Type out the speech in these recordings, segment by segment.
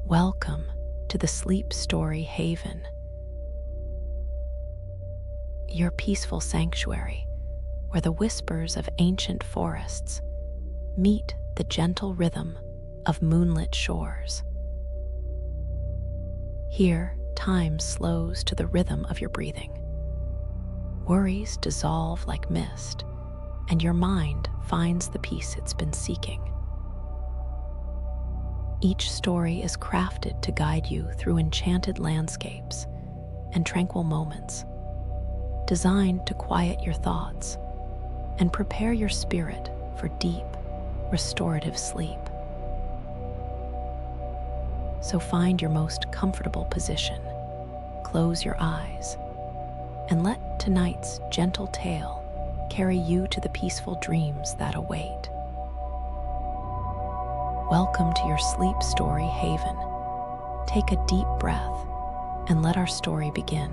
Welcome to the Sleep Story Haven, your peaceful sanctuary where the whispers of ancient forests meet the gentle rhythm of moonlit shores. Here, time slows to the rhythm of your breathing. Worries dissolve like mist, and your mind finds the peace it's been seeking. Each story is crafted to guide you through enchanted landscapes and tranquil moments, designed to quiet your thoughts and prepare your spirit for deep, restorative sleep. So find your most comfortable position, close your eyes, and let tonight's gentle tale carry you to the peaceful dreams that await. Welcome to your Sleep Story Haven. Take a deep breath and let our story begin.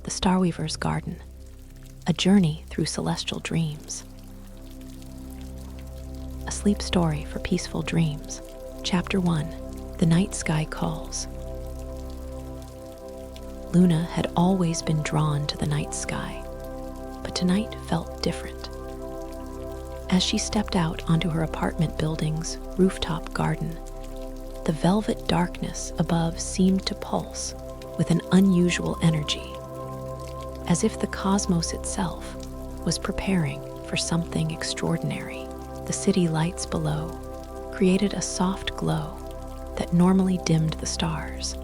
The Starweaver's Garden, a journey through celestial dreams. A sleep story for peaceful dreams. Chapter 1, The Night Sky Calls. Luna had always been drawn to the night sky, but tonight felt different. As she stepped out onto her apartment building's rooftop garden, the velvet darkness above seemed to pulse with an unusual energy, as if the cosmos itself was preparing for something extraordinary. The city lights below created a soft glow that normally dimmed the stars.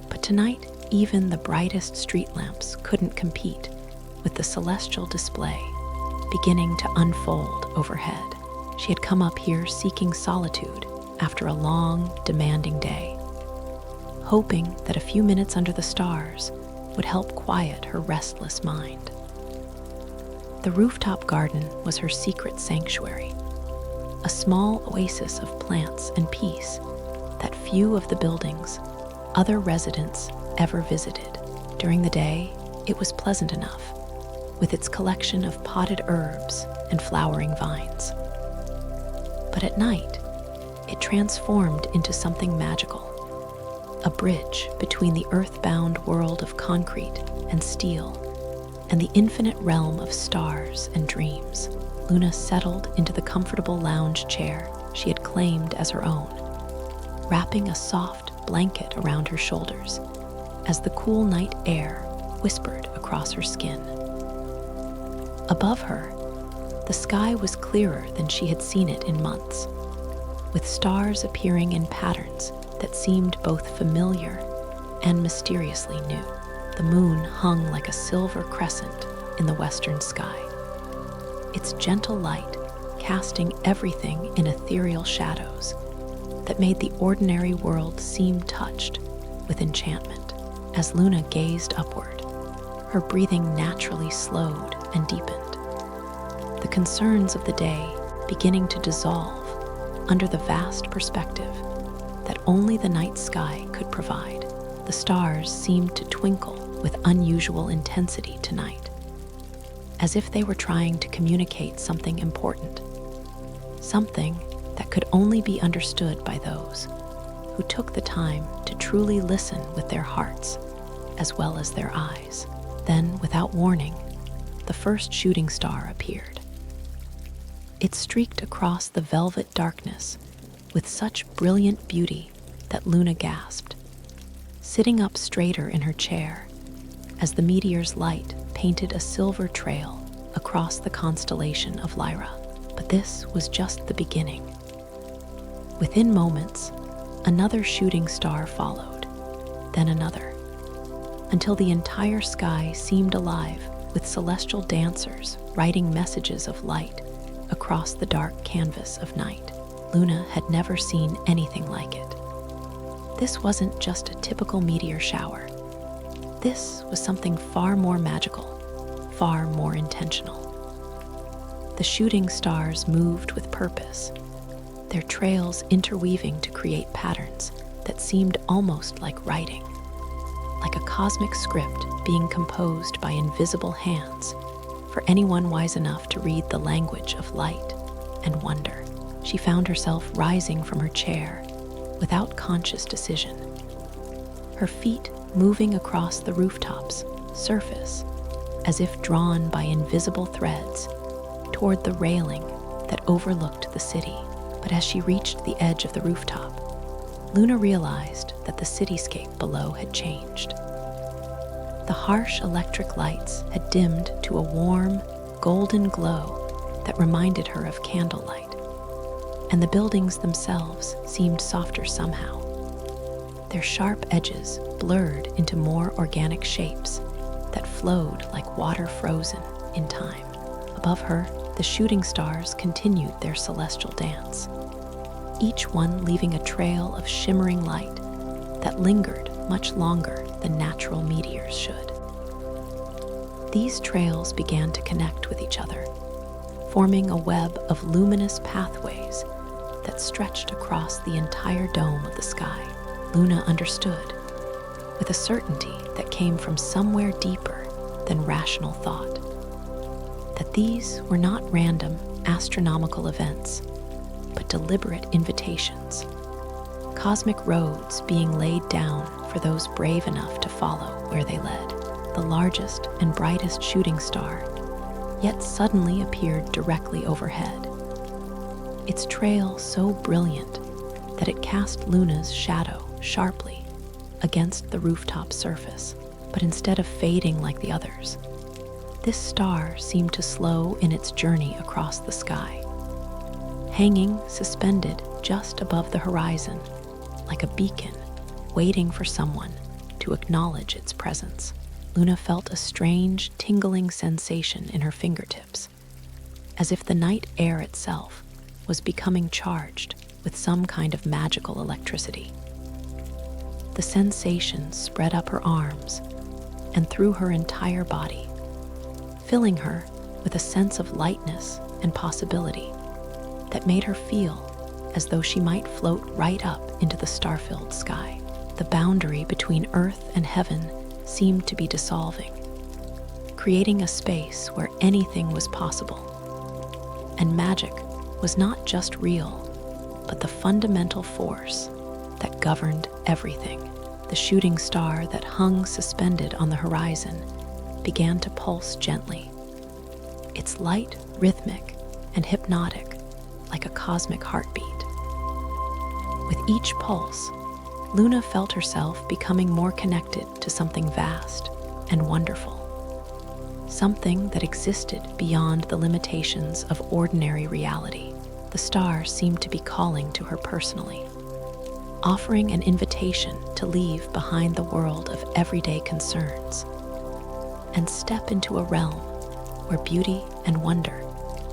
But tonight, even the brightest street lamps couldn't compete with the celestial display beginning to unfold overhead. She had come up here seeking solitude after a long, demanding day, hoping that a few minutes under the stars would help quiet her restless mind. The rooftop garden was her secret sanctuary, a small oasis of plants and peace that few of the building's other residents ever visited. During the day, it was pleasant enough, with its collection of potted herbs and flowering vines. But at night, it transformed into something magical, a bridge between the earthbound world of concrete and steel and the infinite realm of stars and dreams. Luna settled into the comfortable lounge chair she had claimed as her own, wrapping a soft blanket around her shoulders as the cool night air whispered across her skin. Above her, the sky was clearer than she had seen it in months, with stars appearing in patterns that seemed both familiar and mysteriously new. The moon hung like a silver crescent in the western sky, its gentle light casting everything in ethereal shadows that made the ordinary world seem touched with enchantment. As Luna gazed upward, her breathing naturally slowed and deepened, the concerns of the day beginning to dissolve under the vast perspective that only the night sky could provide. The stars seemed to twinkle with unusual intensity tonight, as if they were trying to communicate something important, something that could only be understood by those who took the time to truly listen with their hearts as well as their eyes. Then, without warning, the first shooting star appeared. It streaked across the velvet darkness with such brilliant beauty that Luna gasped, sitting up straighter in her chair as the meteor's light painted a silver trail across the constellation of Lyra. But this was just the beginning. Within moments, another shooting star followed, then another, until the entire sky seemed alive with celestial dancers writing messages of light across the dark canvas of night. Luna had never seen anything like it. This wasn't just a typical meteor shower. This was something far more magical, far more intentional. The shooting stars moved with purpose, their trails interweaving to create patterns that seemed almost like writing, like a cosmic script being composed by invisible hands for anyone wise enough to read the language of light. and wonder. She found herself rising from her chair without conscious decision, her feet moving across the rooftop's surface as if drawn by invisible threads toward the railing that overlooked the city. But as she reached the edge of the rooftop, Luna realized that the cityscape below had changed. The harsh electric lights had dimmed to a warm, golden glow that reminded her of candlelight, and the buildings themselves seemed softer somehow, their sharp edges blurred into more organic shapes that flowed like water frozen in time. Above her, the shooting stars continued their celestial dance, each one leaving a trail of shimmering light that lingered much longer than natural meteors should. These trails began to connect with each other, forming a web of luminous pathways that stretched across the entire dome of the sky. Luna understood, with a certainty that came from somewhere deeper than rational thought, that these were not random astronomical events, but deliberate invitations, cosmic roads being laid down for those brave enough to follow where they led. The largest and brightest shooting star yet suddenly appeared directly overhead, its trail so brilliant that it cast Luna's shadow sharply against the rooftop surface. But instead of fading like the others, this star seemed to slow in its journey across the sky, hanging suspended just above the horizon like a beacon waiting for someone to acknowledge its presence. Luna felt a strange, tingling sensation in her fingertips, as if the night air itself was becoming charged with some kind of magical electricity. The sensation spread up her arms and through her entire body, filling her with a sense of lightness and possibility that made her feel as though she might float right up into the star-filled sky. The boundary between earth and heaven seemed to be dissolving, creating a space where anything was possible. And magic was not just real, but the fundamental force that governed everything. The shooting star that hung suspended on the horizon began to pulse gently, its light rhythmic and hypnotic, like a cosmic heartbeat. With each pulse, Luna felt herself becoming more connected to something vast and wonderful, something that existed beyond the limitations of ordinary reality. The star seemed to be calling to her personally, offering an invitation to leave behind the world of everyday concerns and step into a realm where beauty and wonder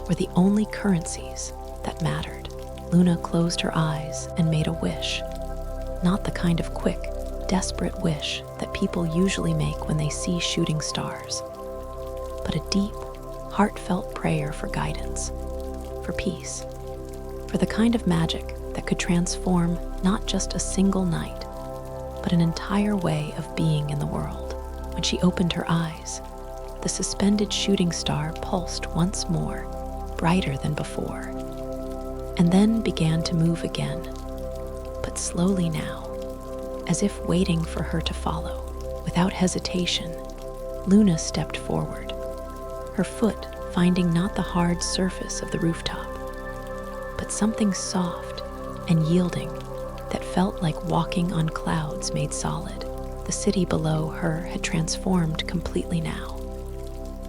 were the only currencies that mattered. Luna closed her eyes and made a wish, not the kind of quick, desperate wish that people usually make when they see shooting stars, but a deep, heartfelt prayer for guidance, for peace, for the kind of magic that could transform not just a single night, but an entire way of being in the world. When she opened her eyes, the suspended shooting star pulsed once more, brighter than before, and then began to move again, but slowly now, as if waiting for her to follow. Without hesitation, Luna stepped forward, her foot finding not the hard surface of the rooftop, but something soft and yielding that felt like walking on clouds made solid. The city below her had transformed completely now,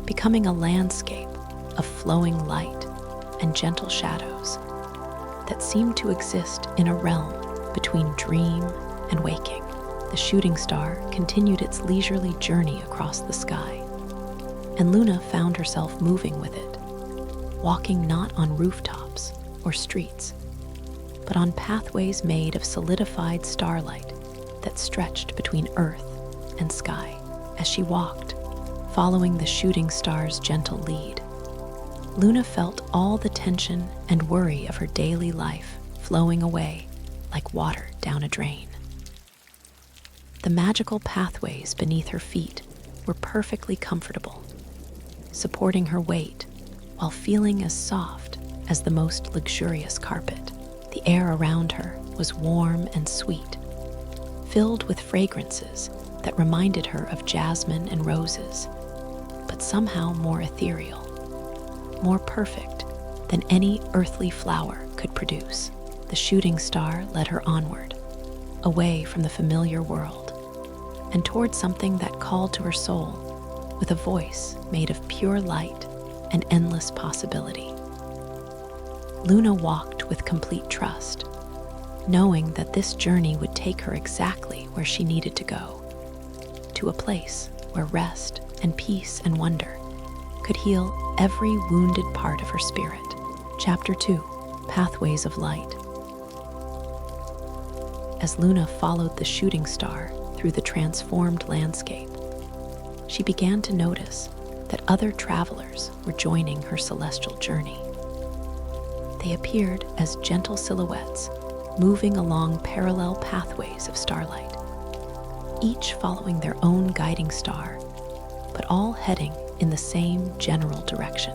becoming a landscape of flowing light and gentle shadows that seemed to exist in a realm between dream and waking. The shooting star continued its leisurely journey across the sky, and Luna found herself moving with it, walking not on rooftops or streets, but on pathways made of solidified starlight that stretched between earth and sky. As she walked, following the shooting star's gentle lead, Luna felt all the tension and worry of her daily life flowing away like water down a drain. The magical pathways beneath her feet were perfectly comfortable, supporting her weight while feeling as soft as the most luxurious carpet. The air around her was warm and sweet, filled with fragrances that reminded her of jasmine and roses, but somehow more ethereal, more perfect than any earthly flower could produce. The shooting star led her onward, away from the familiar world, and toward something that called to her soul with a voice made of pure light and endless possibility. Luna walked with complete trust, knowing that this journey would take her exactly where she needed to go, to a place where rest and peace and wonder could heal every wounded part of her spirit. Chapter 2: Pathways of Light. As Luna followed the shooting star through the transformed landscape, she began to notice that other travelers were joining her celestial journey. They appeared as gentle silhouettes, moving along parallel pathways of starlight, each following their own guiding star, but all heading in the same general direction.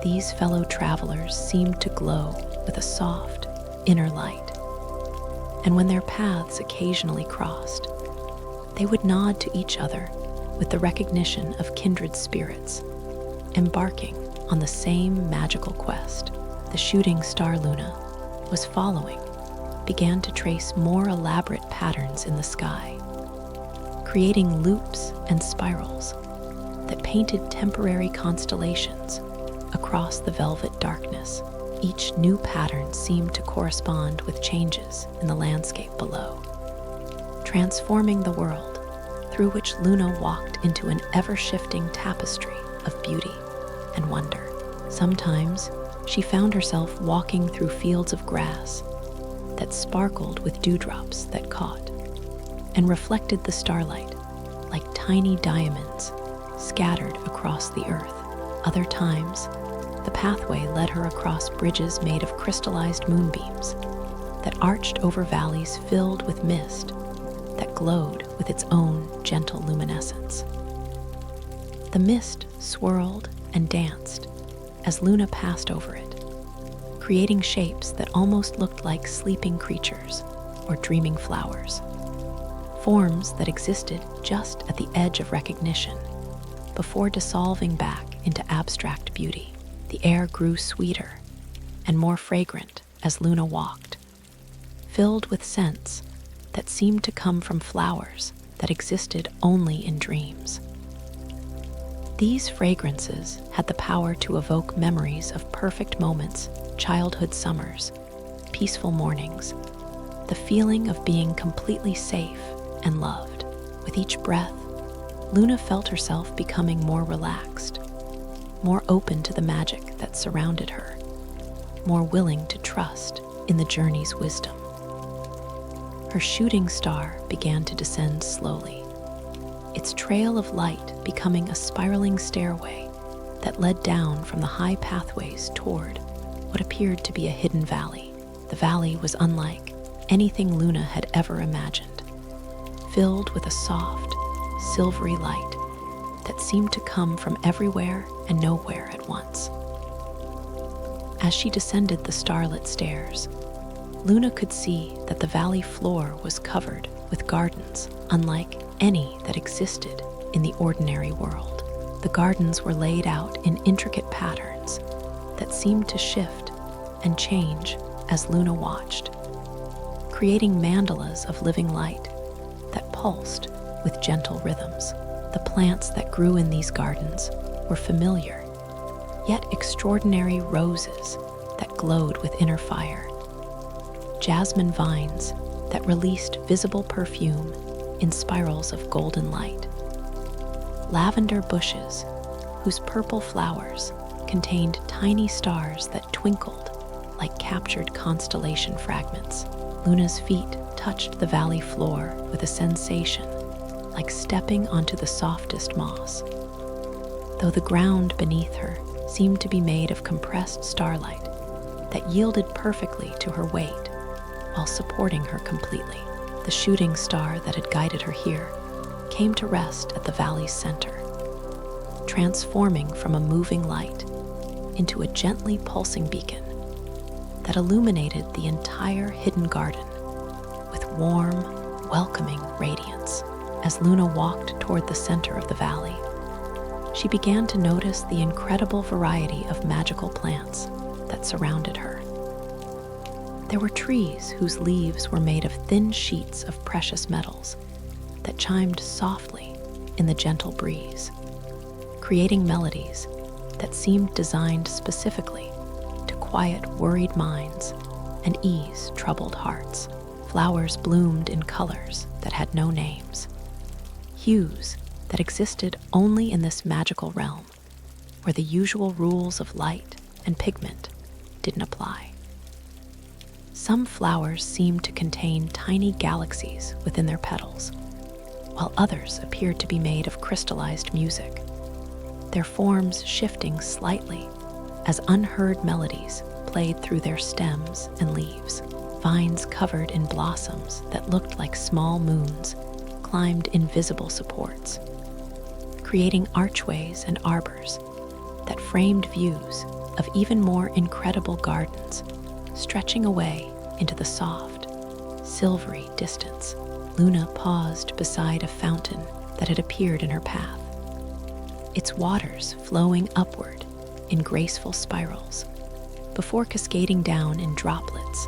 These fellow travelers seemed to glow with a soft, inner light, and when their paths occasionally crossed, they would nod to each other with the recognition of kindred spirits, embarking on the same magical quest. The shooting star Luna was following began to trace more elaborate patterns in the sky, creating loops and spirals that painted temporary constellations across the velvet darkness. Each new pattern seemed to correspond with changes in the landscape below, transforming the world through which Luna walked into an ever-shifting tapestry of beauty and wonder. Sometimes she found herself walking through fields of grass that sparkled with dewdrops that caught and reflected the starlight like tiny diamonds scattered across the earth. Other times, the pathway led her across bridges made of crystallized moonbeams that arched over valleys filled with mist that glowed with its own gentle luminescence. The mist swirled and danced as Luna passed over it, creating shapes that almost looked like sleeping creatures or dreaming flowers, forms that existed just at the edge of recognition before dissolving back into abstract beauty. The air grew sweeter and more fragrant as Luna walked, filled with scents that seemed to come from flowers that existed only in dreams. These fragrances had the power to evoke memories of perfect moments, childhood summers, peaceful mornings, the feeling of being completely safe and loved. With each breath, Luna felt herself becoming more relaxed, more open to the magic that surrounded her, more willing to trust in the journey's wisdom. Her shooting star began to descend slowly, its trail of light becoming a spiraling stairway that led down from the high pathways toward what appeared to be a hidden valley. The valley was unlike anything Luna had ever imagined, filled with a soft, silvery light that seemed to come from everywhere and nowhere at once. As she descended the starlit stairs, Luna could see that the valley floor was covered with gardens unlike any that existed in the ordinary world. The gardens were laid out in intricate patterns that seemed to shift and change as Luna watched, creating mandalas of living light that pulsed with gentle rhythms. The plants that grew in these gardens were familiar, yet extraordinary roses that glowed with inner fire, jasmine vines that released visible perfume in spirals of golden light, lavender bushes whose purple flowers contained tiny stars that twinkled like captured constellation fragments. Luna's feet touched the valley floor with a sensation like stepping onto the softest moss, though the ground beneath her seemed to be made of compressed starlight that yielded perfectly to her weight while supporting her completely. The shooting star that had guided her here came to rest at the valley's center, transforming from a moving light into a gently pulsing beacon that illuminated the entire hidden garden with warm, welcoming radiance. As Luna walked toward the center of the valley, she began to notice the incredible variety of magical plants that surrounded her. There were trees whose leaves were made of thin sheets of precious metals that chimed softly in the gentle breeze, creating melodies that seemed designed specifically to quiet worried minds and ease troubled hearts. Flowers bloomed in colors that had no names, hues that existed only in this magical realm, where the usual rules of light and pigment didn't apply. Some flowers seemed to contain tiny galaxies within their petals, while others appeared to be made of crystallized music, their forms shifting slightly as unheard melodies played through their stems and leaves. Vines covered in blossoms that looked like small moons climbed invisible supports, creating archways and arbors that framed views of even more incredible gardens stretching away into the soft, silvery distance. Luna paused beside a fountain that had appeared in her path, its waters flowing upward in graceful spirals before cascading down in droplets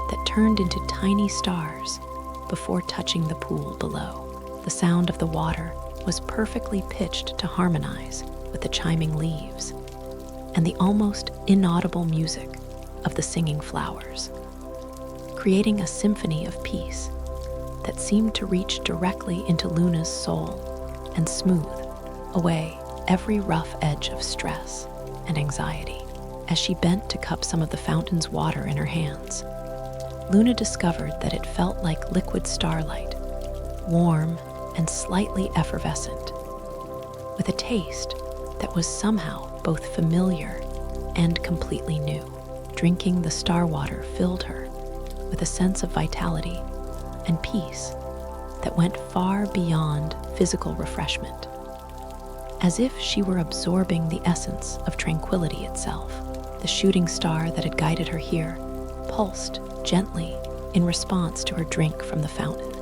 that turned into tiny stars before touching the pool below. The sound of the water was perfectly pitched to harmonize with the chiming leaves and the almost inaudible music of the singing flowers, creating a symphony of peace that seemed to reach directly into Luna's soul and smooth away every rough edge of stress and anxiety. As she bent to cup some of the fountain's water in her hands, Luna discovered that it felt like liquid starlight, warm and slightly effervescent, with a taste that was somehow both familiar and completely new. Drinking the star water filled her with a sense of vitality and peace that went far beyond physical refreshment, as if she were absorbing the essence of tranquility itself. The shooting star that had guided her here pulsed gently in response to her drink from the fountain,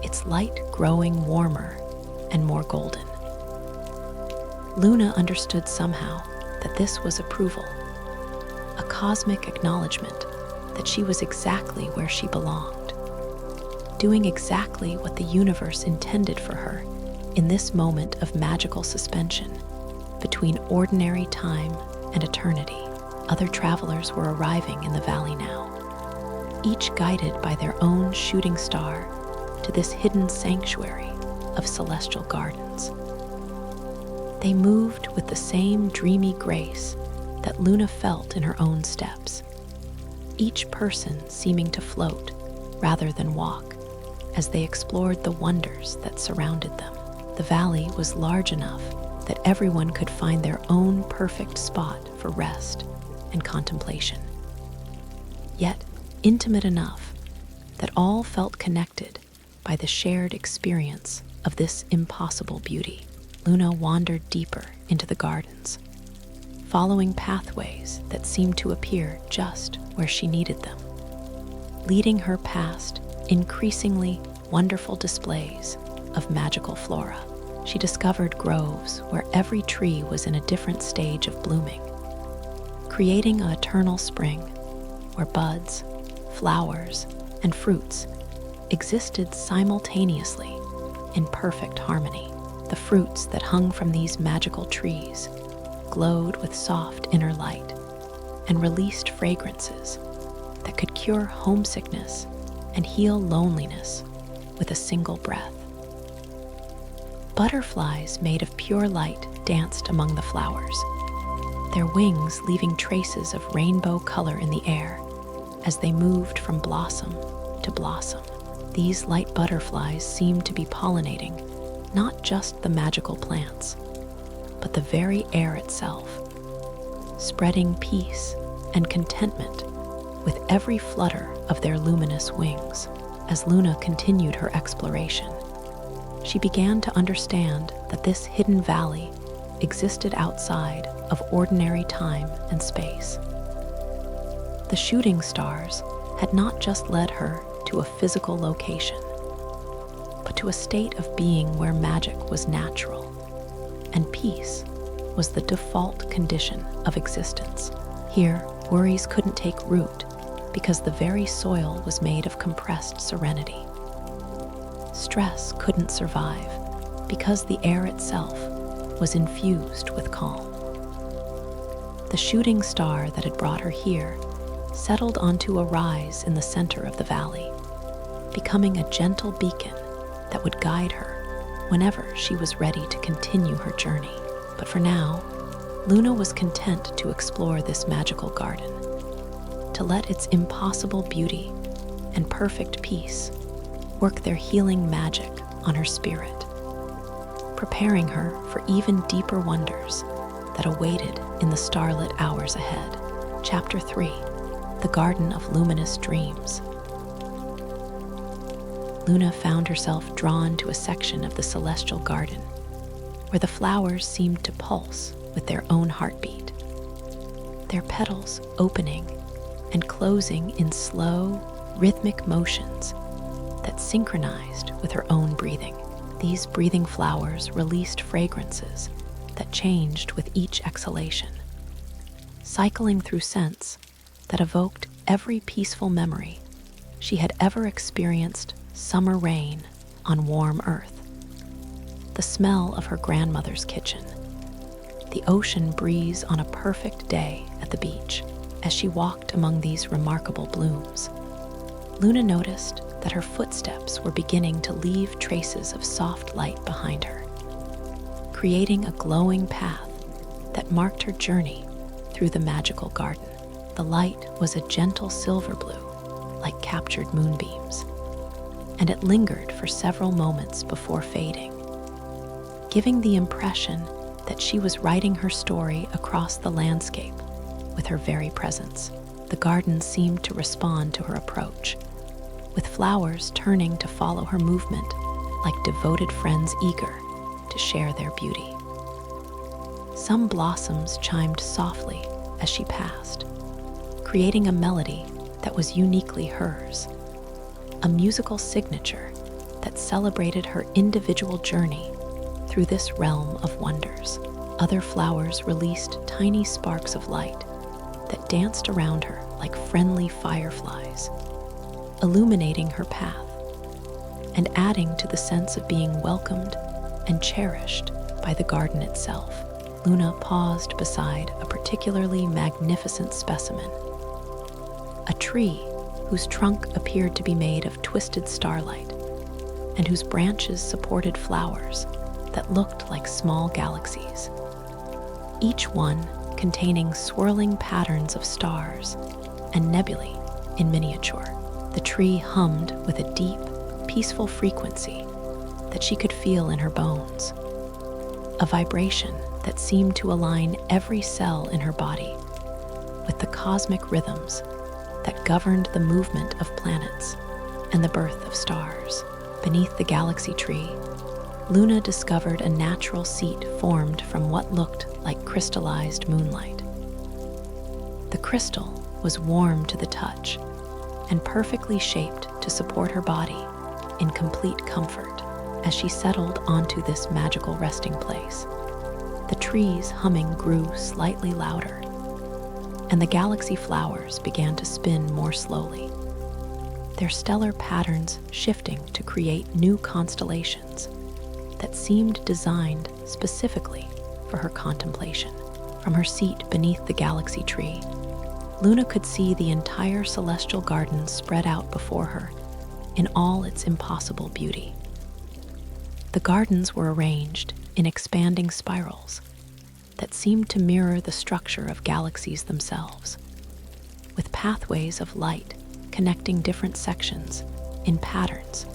its light growing warmer and more golden. Luna understood somehow that this was approval, a cosmic acknowledgement that she was exactly where she belonged, doing exactly what the universe intended for her in this moment of magical suspension between ordinary time and eternity. Other travelers were arriving in the valley now, each guided by their own shooting star to this hidden sanctuary of celestial gardens. They moved with the same dreamy grace that Luna felt in her own steps, each person seeming to float rather than walk as they explored the wonders that surrounded them. The valley was large enough that everyone could find their own perfect spot for rest and contemplation, yet intimate enough that all felt connected by the shared experience of this impossible beauty. Luna wandered deeper into the gardens, following pathways that seemed to appear just where she needed them, leading her past increasingly wonderful displays of magical flora. She discovered groves where every tree was in a different stage of blooming, creating an eternal spring where buds, flowers, and fruits existed simultaneously in perfect harmony. The fruits that hung from these magical trees glowed with soft inner light and released fragrances that could cure homesickness and heal loneliness with a single breath. Butterflies made of pure light danced among the flowers, their wings leaving traces of rainbow color in the air as they moved from blossom to blossom. These light butterflies seemed to be pollinating not just the magical plants, but the very air itself, spreading peace and contentment with every flutter of their luminous wings. As Luna continued her exploration, she began to understand that this hidden valley existed outside of ordinary time and space. The shooting stars had not just led her to a physical location, but to a state of being where magic was natural, and peace was the default condition of existence. Here, worries couldn't take root because the very soil was made of compressed serenity. Stress couldn't survive because the air itself was infused with calm. The shooting star that had brought her here settled onto a rise in the center of the valley, becoming a gentle beacon that would guide her whenever she was ready to continue her journey. But for now, Luna was content to explore this magical garden, to let its impossible beauty and perfect peace work their healing magic on her spirit, preparing her for even deeper wonders that awaited in the starlit hours ahead. Chapter 3: The Garden of Luminous Dreams. Luna found herself drawn to a section of the celestial garden where the flowers seemed to pulse with their own heartbeat, their petals opening and closing in slow, rhythmic motions that synchronized with her own breathing. These breathing flowers released fragrances that changed with each exhalation, cycling through scents that evoked every peaceful memory she had ever experienced: summer rain on warm earth, the smell of her grandmother's kitchen, the ocean breeze on a perfect day at the beach. As she walked among these remarkable blooms, Luna noticed that her footsteps were beginning to leave traces of soft light behind her, creating a glowing path that marked her journey through the magical garden. The light was a gentle silver blue, like captured moonbeams, and it lingered for several moments before fading, giving the impression that she was writing her story across the landscape with her very presence. The garden seemed to respond to her approach, with flowers turning to follow her movement like devoted friends eager to share their beauty. Some blossoms chimed softly as she passed, creating a melody that was uniquely hers, a musical signature that celebrated her individual journey through this realm of wonders. Other flowers released tiny sparks of light that danced around her like friendly fireflies, illuminating her path and adding to the sense of being welcomed and cherished by the garden itself. Luna paused beside a particularly magnificent specimen, a tree whose trunk appeared to be made of twisted starlight and whose branches supported flowers that looked like small galaxies, each one containing swirling patterns of stars and nebulae in miniature. The tree hummed with a deep, peaceful frequency that she could feel in her bones, a vibration that seemed to align every cell in her body with the cosmic rhythms that governed the movement of planets and the birth of stars. Beneath the galaxy tree, Luna discovered a natural seat formed from what looked like crystallized moonlight. The crystal was warm to the touch and perfectly shaped to support her body in complete comfort. As she settled onto this magical resting place, the tree's humming grew slightly louder, and the galaxy flowers began to spin more slowly, their stellar patterns shifting to create new constellations that seemed designed specifically for her contemplation. From her seat beneath the galaxy tree, Luna could see the entire celestial garden spread out before her in all its impossible beauty. The gardens were arranged in expanding spirals that seemed to mirror the structure of galaxies themselves, with pathways of light connecting different sections in patterns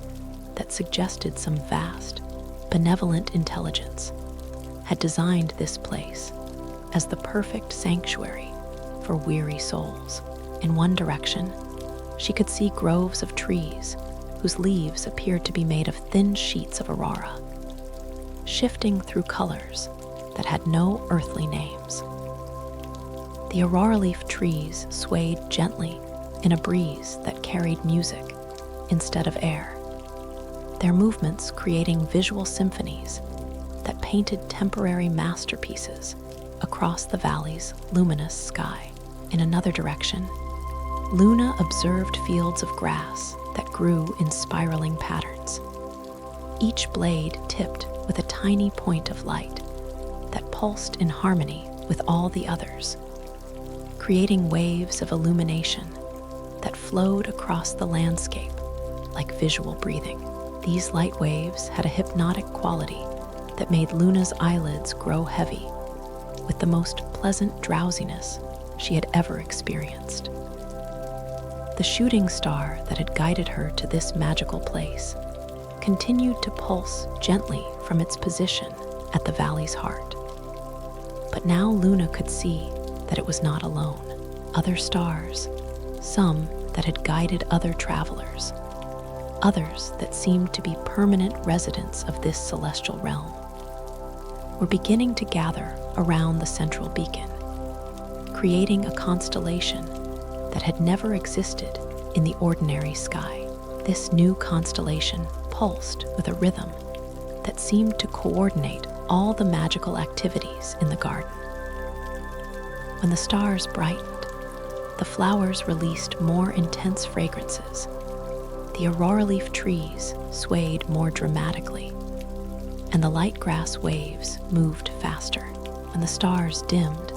that suggested some vast, benevolent intelligence had designed this place as the perfect sanctuary for weary souls. In one direction, she could see groves of trees whose leaves appeared to be made of thin sheets of aurora, shifting through colors that had no earthly names. The aurora leaf trees swayed gently in a breeze that carried music instead of air, their movements creating visual symphonies that painted temporary masterpieces across the valley's luminous sky. In another direction, Luna observed fields of grass that grew in spiraling patterns, each blade tipped with a tiny point of light that pulsed in harmony with all the others, creating waves of illumination that flowed across the landscape like visual breathing. These light waves had a hypnotic quality that made Luna's eyelids grow heavy with the most pleasant drowsiness she had ever experienced. The shooting star that had guided her to this magical place continued to pulse gently from its position at the valley's heart. But now Luna could see that it was not alone. Other stars, some that had guided other travelers, others that seemed to be permanent residents of this celestial realm, were beginning to gather around the central beacon, creating a constellation that had never existed in the ordinary sky. This new constellation pulsed with a rhythm that seemed to coordinate all the magical activities in the garden. When the stars brightened, the flowers released more intense fragrances. The aurora leaf trees swayed more dramatically, and the light grass waves moved faster. When the stars dimmed,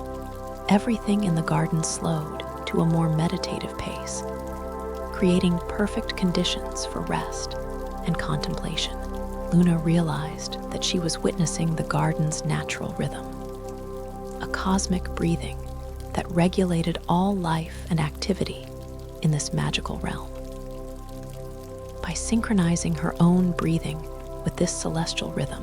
everything in the garden slowed to a more meditative pace, creating perfect conditions for rest and contemplation. Luna realized that she was witnessing the garden's natural rhythm, a cosmic breathing that regulated all life and activity in this magical realm. By synchronizing her own breathing with this celestial rhythm,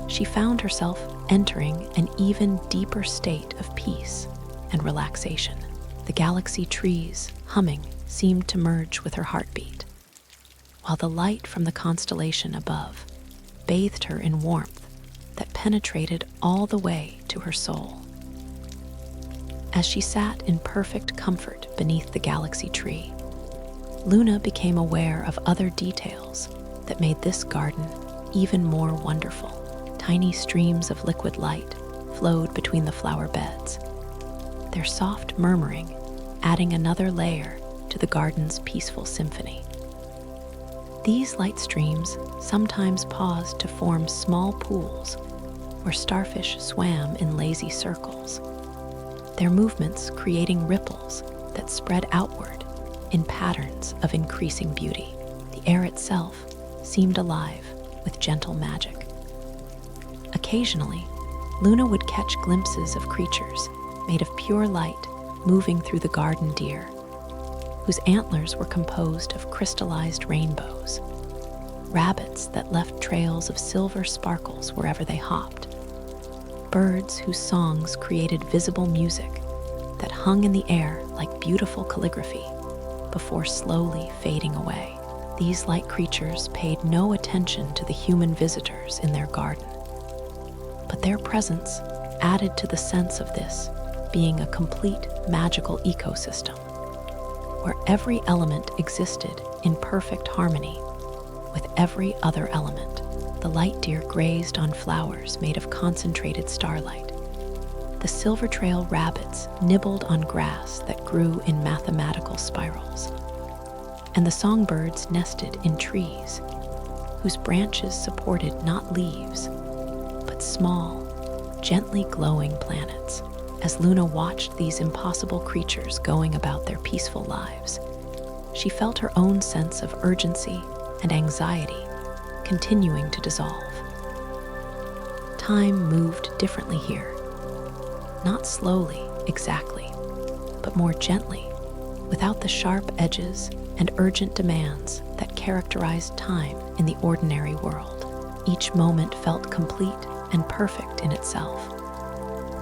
she found herself entering an even deeper state of peace and relaxation. The galaxy trees, humming, seemed to merge with her heartbeat, while the light from the constellation above bathed her in warmth that penetrated all the way to her soul. As she sat in perfect comfort beneath the galaxy tree, Luna became aware of other details that made this garden even more wonderful. Tiny streams of liquid light flowed between the flower beds, their soft murmuring adding another layer to the garden's peaceful symphony. These light streams sometimes paused to form small pools where starfish swam in lazy circles, their movements creating ripples that spread outward in patterns of increasing beauty. The air itself seemed alive with gentle magic. Occasionally, Luna would catch glimpses of creatures made of pure light moving through the garden deer, whose antlers were composed of crystallized rainbows, rabbits that left trails of silver sparkles wherever they hopped, birds whose songs created visible music that hung in the air like beautiful calligraphy before slowly fading away. These light creatures paid no attention to the human visitors in their garden, but their presence added to the sense of this being a complete magical ecosystem, where every element existed in perfect harmony with every other element. The light deer grazed on flowers made of concentrated starlight. The silver trail rabbits nibbled on grass that grew in mathematical spirals. And the songbirds nested in trees, whose branches supported not leaves, but small, gently glowing planets. As Luna watched these impossible creatures going about their peaceful lives, she felt her own sense of urgency and anxiety continuing to dissolve. Time moved differently here, not slowly, exactly, but more gently, without the sharp edges and urgent demands that characterized time in the ordinary world. Each moment felt complete and perfect in itself,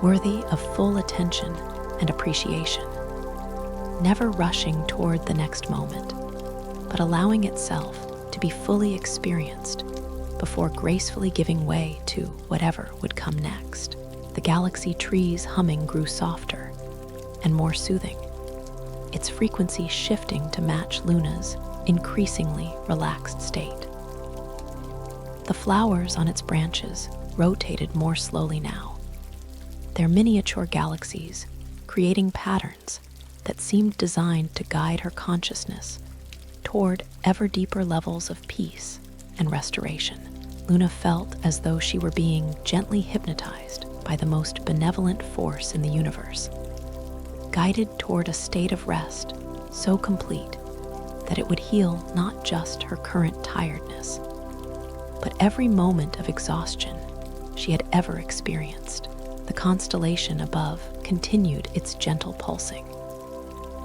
worthy of full attention and appreciation, never rushing toward the next moment, but allowing itself to be fully experienced before gracefully giving way to whatever would come next. The galaxy trees' humming grew softer, and more soothing, its frequency shifting to match Luna's increasingly relaxed state. The flowers on its branches rotated more slowly now, their miniature galaxies creating patterns that seemed designed to guide her consciousness toward ever deeper levels of peace and restoration. Luna felt as though she were being gently hypnotized by the most benevolent force in the universe, guided toward a state of rest so complete that it would heal not just her current tiredness, but every moment of exhaustion she had ever experienced. The constellation above continued its gentle pulsing,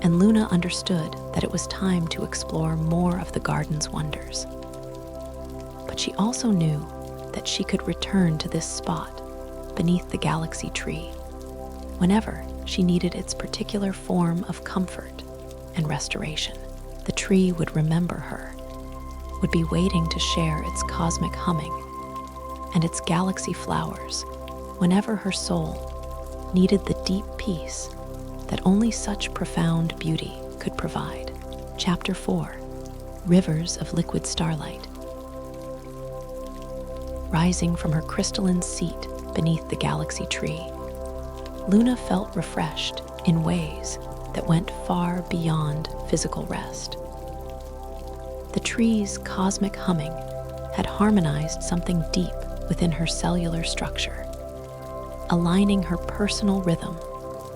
and Luna understood that it was time to explore more of the garden's wonders. But she also knew that she could return to this spot beneath the galaxy tree whenever she needed its particular form of comfort and restoration. The tree would remember her, would be waiting to share its cosmic humming and its galaxy flowers whenever her soul needed the deep peace that only such profound beauty could provide. Chapter 4: Rivers of Liquid Starlight. Rising from her crystalline seat beneath the galaxy tree, Luna felt refreshed in ways that went far beyond physical rest. The tree's cosmic humming had harmonized something deep within her cellular structure, aligning her personal rhythm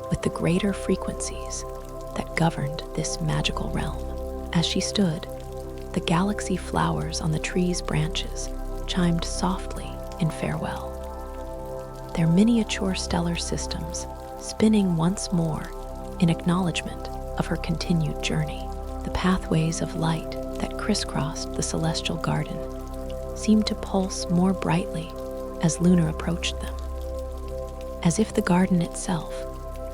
with the greater frequencies that governed this magical realm. As she stood, the galaxy flowers on the tree's branches chimed softly in farewell, their miniature stellar systems spinning once more in acknowledgement of her continued journey. The pathways of light that crisscrossed the celestial garden seemed to pulse more brightly as Luna approached them, as if the garden itself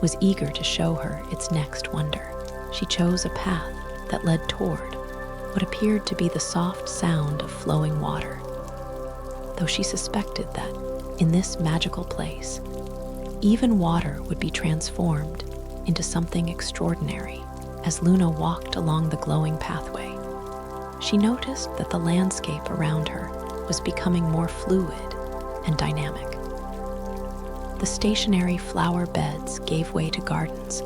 was eager to show her its next wonder. She chose a path that led toward what appeared to be the soft sound of flowing water, though she suspected that, in this magical place, even water would be transformed into something extraordinary. As Luna walked along the glowing pathway, she noticed that the landscape around her was becoming more fluid and dynamic. The stationary flower beds gave way to gardens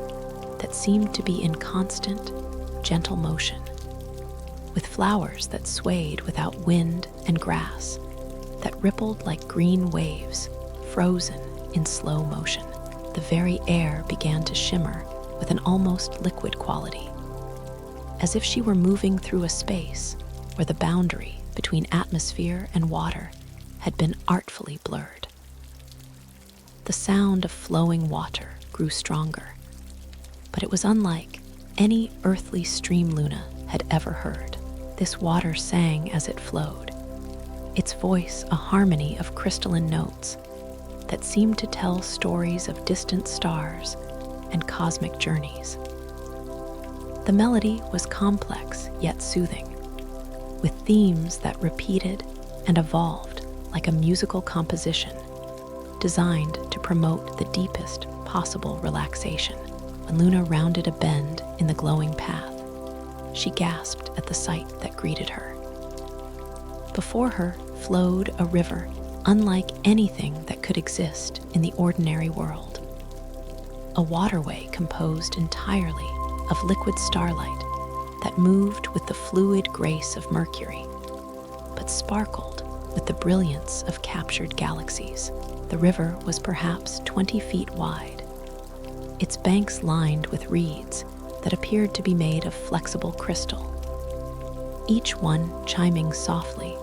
that seemed to be in constant, gentle motion, with flowers that swayed without wind and grass that rippled like green waves frozen in slow motion. The very air began to shimmer with an almost liquid quality, as if she were moving through a space where the boundary between atmosphere and water had been artfully blurred. The sound of flowing water grew stronger, but it was unlike any earthly stream Luna had ever heard. This water sang as it flowed, its voice a harmony of crystalline notes that seemed to tell stories of distant stars and cosmic journeys. The melody was complex yet soothing, with themes that repeated and evolved like a musical composition designed to promote the deepest possible relaxation. When Luna rounded a bend in the glowing path, she gasped at the sight that greeted her. Before her flowed a river unlike anything that could exist in the ordinary world. A waterway composed entirely of liquid starlight that moved with the fluid grace of Mercury, but sparkled with the brilliance of captured galaxies. The river was perhaps 20 feet wide, its banks lined with reeds that appeared to be made of flexible crystal, each one chiming softly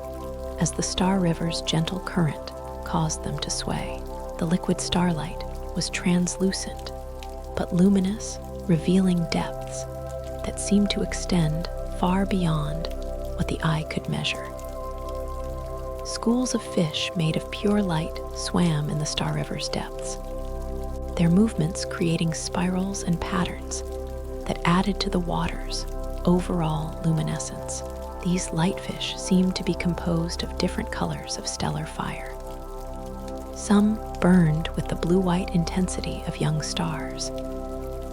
as the Starweaver's gentle current caused them to sway. The liquid starlight was translucent, but luminous, revealing depths that seemed to extend far beyond what the eye could measure. Schools of fish made of pure light swam in the Starweaver's depths, their movements creating spirals and patterns that added to the water's overall luminescence. These lightfish seemed to be composed of different colors of stellar fire. Some burned with the blue-white intensity of young stars,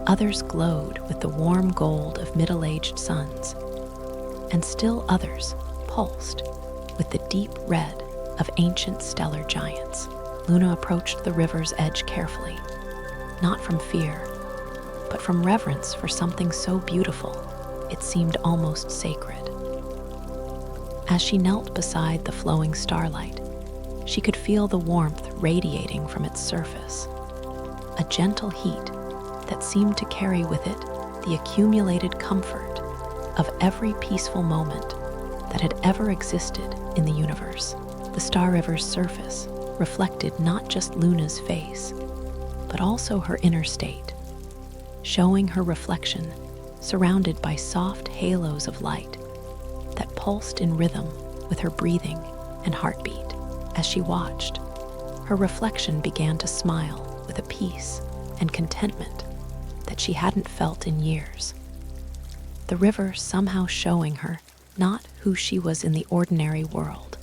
Others glowed with the warm gold of middle-aged suns, and still others pulsed with the deep red of ancient stellar giants. Luna approached the river's edge carefully, not from fear, but from reverence for something so beautiful it seemed almost sacred. As she knelt beside the flowing starlight, she could feel the warmth radiating from its surface, a gentle heat that seemed to carry with it the accumulated comfort of every peaceful moment that had ever existed in the universe. The Starweaver's surface reflected not just Luna's face, but also her inner state, showing her reflection surrounded by soft halos of light that pulsed in rhythm with her breathing and heartbeat. As she watched, her reflection began to smile with a peace and contentment that she hadn't felt in years. The river somehow showing her not who she was in the ordinary world,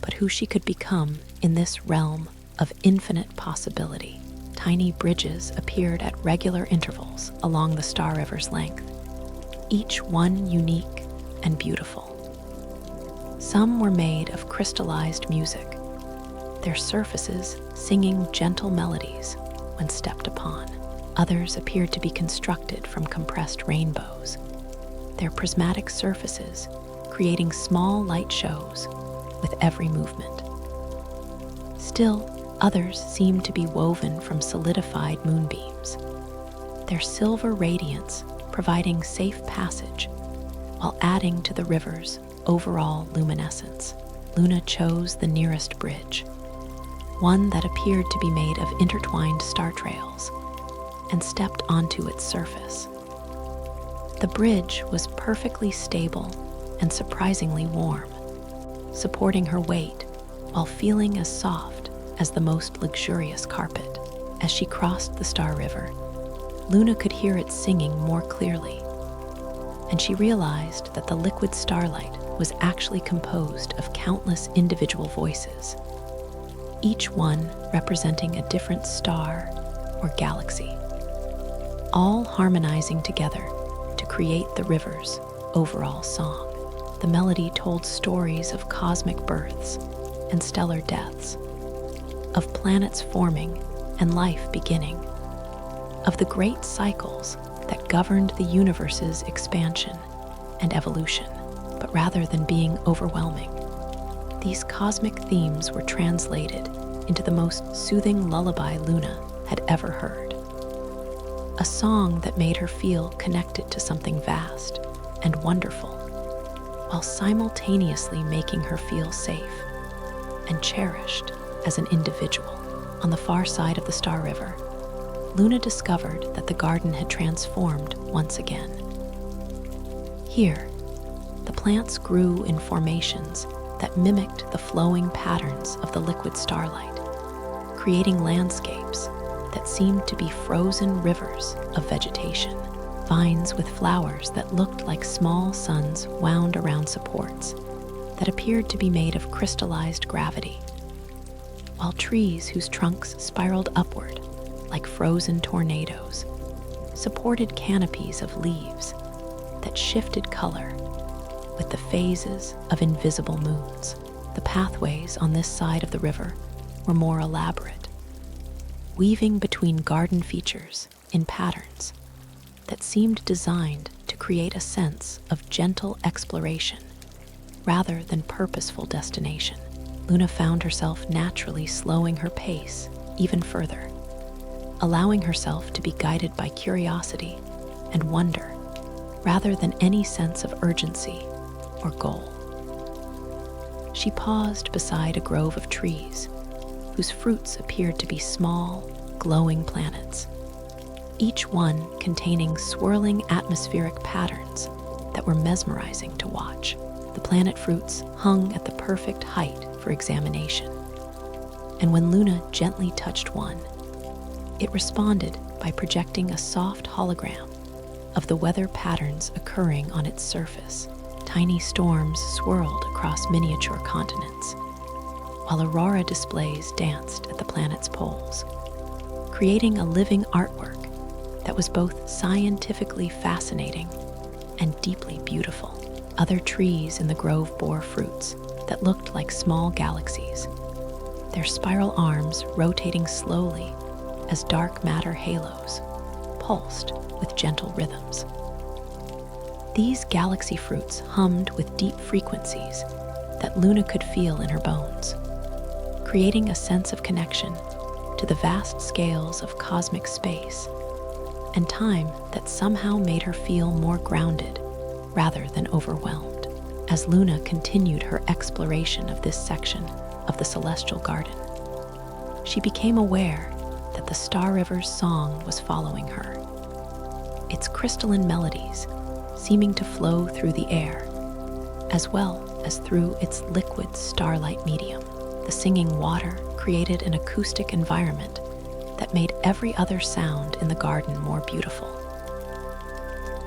but who she could become in this realm of infinite possibility. Tiny bridges appeared at regular intervals along the Starweaver's length, each one unique and beautiful. Some were made of crystallized music, their surfaces singing gentle melodies when stepped upon. Others appeared to be constructed from compressed rainbows, their prismatic surfaces creating small light shows with every movement. Still, others seemed to be woven from solidified moonbeams, their silver radiance providing safe passage while adding to the river's overall luminescence. Luna chose the nearest bridge, one that appeared to be made of intertwined star trails, and stepped onto its surface. The bridge was perfectly stable and surprisingly warm, supporting her weight while feeling as soft as the most luxurious carpet. As she crossed the Starweaver, Luna could hear it singing more clearly, and she realized that the liquid starlight was actually composed of countless individual voices, each one representing a different star or galaxy, all harmonizing together to create the river's overall song. The melody told stories of cosmic births and stellar deaths, of planets forming and life beginning, of the great cycles that governed the universe's expansion and evolution. But rather than being overwhelming, these cosmic themes were translated into the most soothing lullaby Luna had ever heard. A song that made her feel connected to something vast and wonderful, while simultaneously making her feel safe and cherished as an individual. On the far side of the Starweaver, Luna discovered that the garden had transformed once again. Here, the plants grew in formations that mimicked the flowing patterns of the liquid starlight, creating landscapes that seemed to be frozen rivers of vegetation. Vines with flowers that looked like small suns wound around supports that appeared to be made of crystallized gravity, while trees whose trunks spiraled upward like frozen tornadoes supported canopies of leaves that shifted color with the phases of invisible moons. The pathways on this side of the river were more elaborate, weaving between garden features in patterns that seemed designed to create a sense of gentle exploration rather than purposeful destination. Luna found herself naturally slowing her pace even further, allowing herself to be guided by curiosity and wonder rather than any sense of urgency or goal. She paused beside a grove of trees whose fruits appeared to be small, glowing planets, each one containing swirling atmospheric patterns that were mesmerizing to watch. The planet fruits hung at the perfect height for examination, and when Luna gently touched one, it responded by projecting a soft hologram of the weather patterns occurring on its surface. Tiny storms swirled across miniature continents, while aurora displays danced at the planet's poles, creating a living artwork that was both scientifically fascinating and deeply beautiful. Other trees in the grove bore fruits that looked like small galaxies, their spiral arms rotating slowly as dark matter halos pulsed with gentle rhythms. These galaxy fruits hummed with deep frequencies that Luna could feel in her bones, creating a sense of connection to the vast scales of cosmic space and time that somehow made her feel more grounded rather than overwhelmed. As Luna continued her exploration of this section of the celestial garden, she became aware that the Starweaver's song was following her, its crystalline melodies seeming to flow through the air, as well as through its liquid starlight medium. The singing water created an acoustic environment that made every other sound in the garden more beautiful.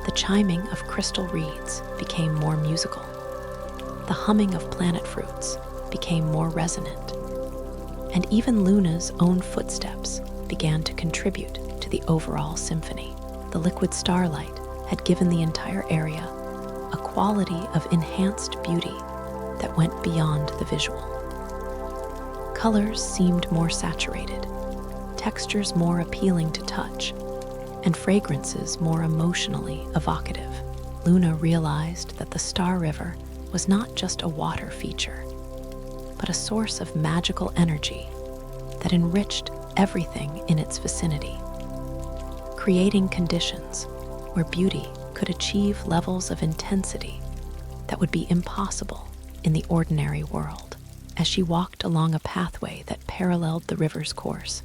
The chiming of crystal reeds became more musical. The humming of planet fruits became more resonant. And even Luna's own footsteps began to contribute to the overall symphony. The liquid starlight had given the entire area a quality of enhanced beauty that went beyond the visual. Colors seemed more saturated, textures more appealing to touch, and fragrances more emotionally evocative. Luna realized that the Starweaver was not just a water feature, but a source of magical energy that enriched everything in its vicinity, creating conditions where beauty could achieve levels of intensity that would be impossible in the ordinary world. As she walked along a pathway that paralleled the river's course,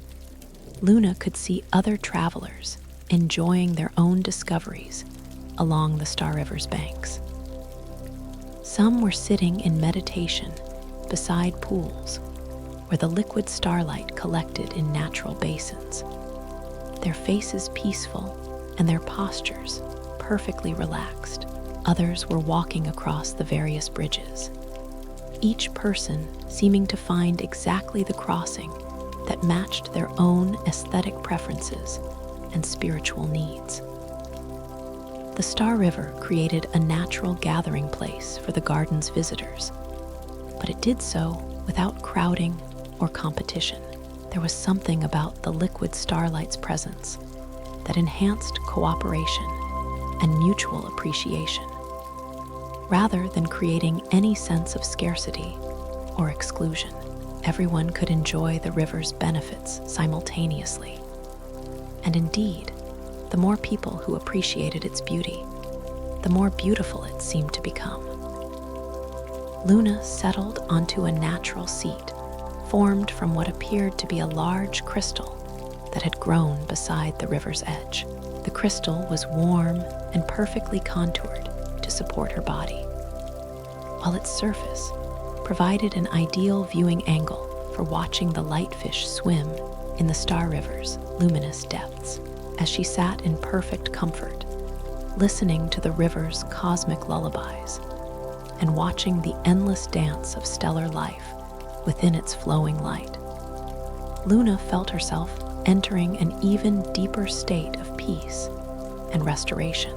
Luna could see other travelers enjoying their own discoveries along the Starweaver's banks. Some were sitting in meditation beside pools where the liquid starlight collected in natural basins, their faces peaceful and their postures perfectly relaxed. Others were walking across the various bridges, each person seeming to find exactly the crossing that matched their own aesthetic preferences and spiritual needs. The Starweaver created a natural gathering place for the garden's visitors, but it did so without crowding or competition. There was something about the liquid starlight's presence that enhanced cooperation and mutual appreciation, rather than creating any sense of scarcity or exclusion. Everyone could enjoy the river's benefits simultaneously. And indeed, the more people who appreciated its beauty, the more beautiful it seemed to become. Luna settled onto a natural seat, formed from what appeared to be a large crystal that had grown beside the river's edge. The crystal was warm and perfectly contoured to support her body, while its surface provided an ideal viewing angle for watching the lightfish swim in the Starweaver's luminous depths. As she sat in perfect comfort, listening to the river's cosmic lullabies and watching the endless dance of stellar life within its flowing light, Luna felt herself entering an even deeper state of peace and restoration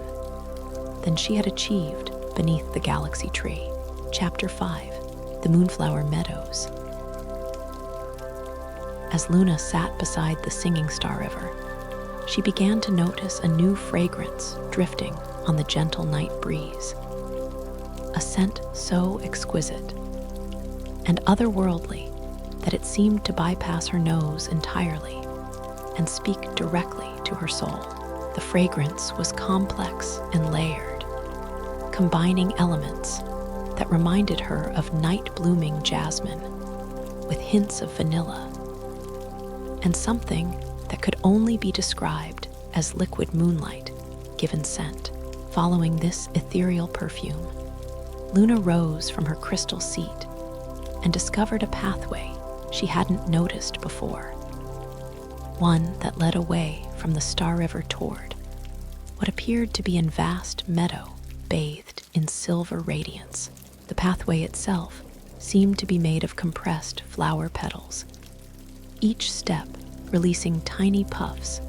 than she had achieved beneath the galaxy tree. Chapter 5: The Moonflower Meadows. As Luna sat beside the singing Starweaver, she began to notice a new fragrance drifting on the gentle night breeze, a scent so exquisite and otherworldly that it seemed to bypass her nose entirely and speak directly to her soul. The fragrance was complex and layered, combining elements that reminded her of night-blooming jasmine with hints of vanilla and something that could only be described as liquid moonlight given scent. Following this ethereal perfume, Luna rose from her crystal seat and discovered a pathway she hadn't noticed before, one that led away from the Starweaver toward what appeared to be a vast meadow bathed in silver radiance. The pathway itself seemed to be made of compressed flower petals, each step releasing tiny puffs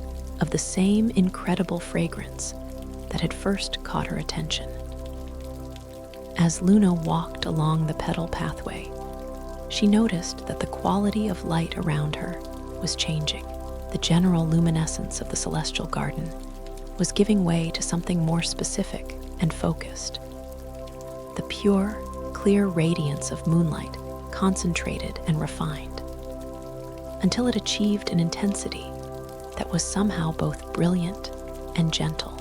of the same incredible fragrance that had first caught her attention. As Luna walked along the petal pathway, she noticed that the quality of light around her was changing. The general luminescence of the celestial garden was giving way to something more specific and focused. The pure, clear radiance of moonlight, concentrated and refined, until it achieved an intensity that was somehow both brilliant and gentle,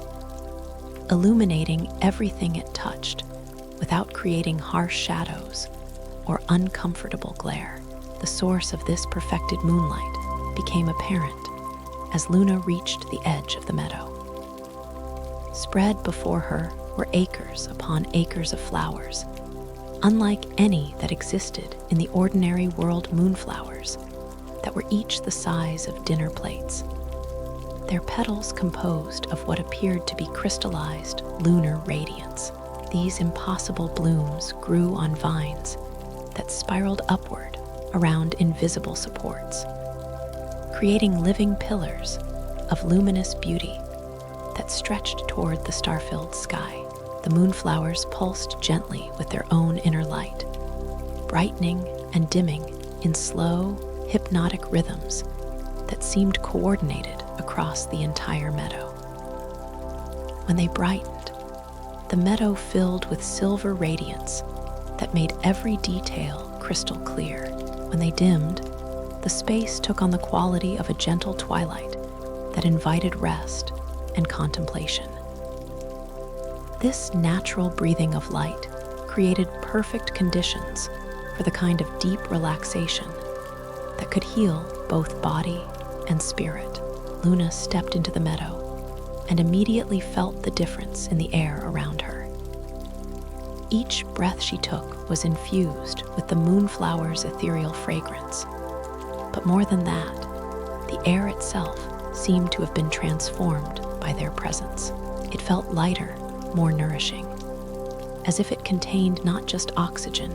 illuminating everything it touched without creating harsh shadows or uncomfortable glare. The source of this perfected moonlight became apparent as Luna reached the edge of the meadow. Spread before her were acres upon acres of flowers, unlike any that existed in the ordinary world. Moonflowers that were each the size of dinner plates, their petals composed of what appeared to be crystallized lunar radiance. These impossible blooms grew on vines that spiraled upward around invisible supports, creating living pillars of luminous beauty that stretched toward the star-filled sky. The moonflowers pulsed gently with their own inner light, brightening and dimming in slow, hypnotic rhythms that seemed coordinated across the entire meadow. When they brightened, the meadow filled with silver radiance that made every detail crystal clear. When they dimmed, the space took on the quality of a gentle twilight that invited rest and contemplation. This natural breathing of light created perfect conditions for the kind of deep relaxation that could heal both body and spirit. Luna stepped into the meadow and immediately felt the difference in the air around her. Each breath she took was infused with the moonflower's ethereal fragrance. But more than that, the air itself seemed to have been transformed by their presence. It felt lighter, more nourishing, as if it contained not just oxygen,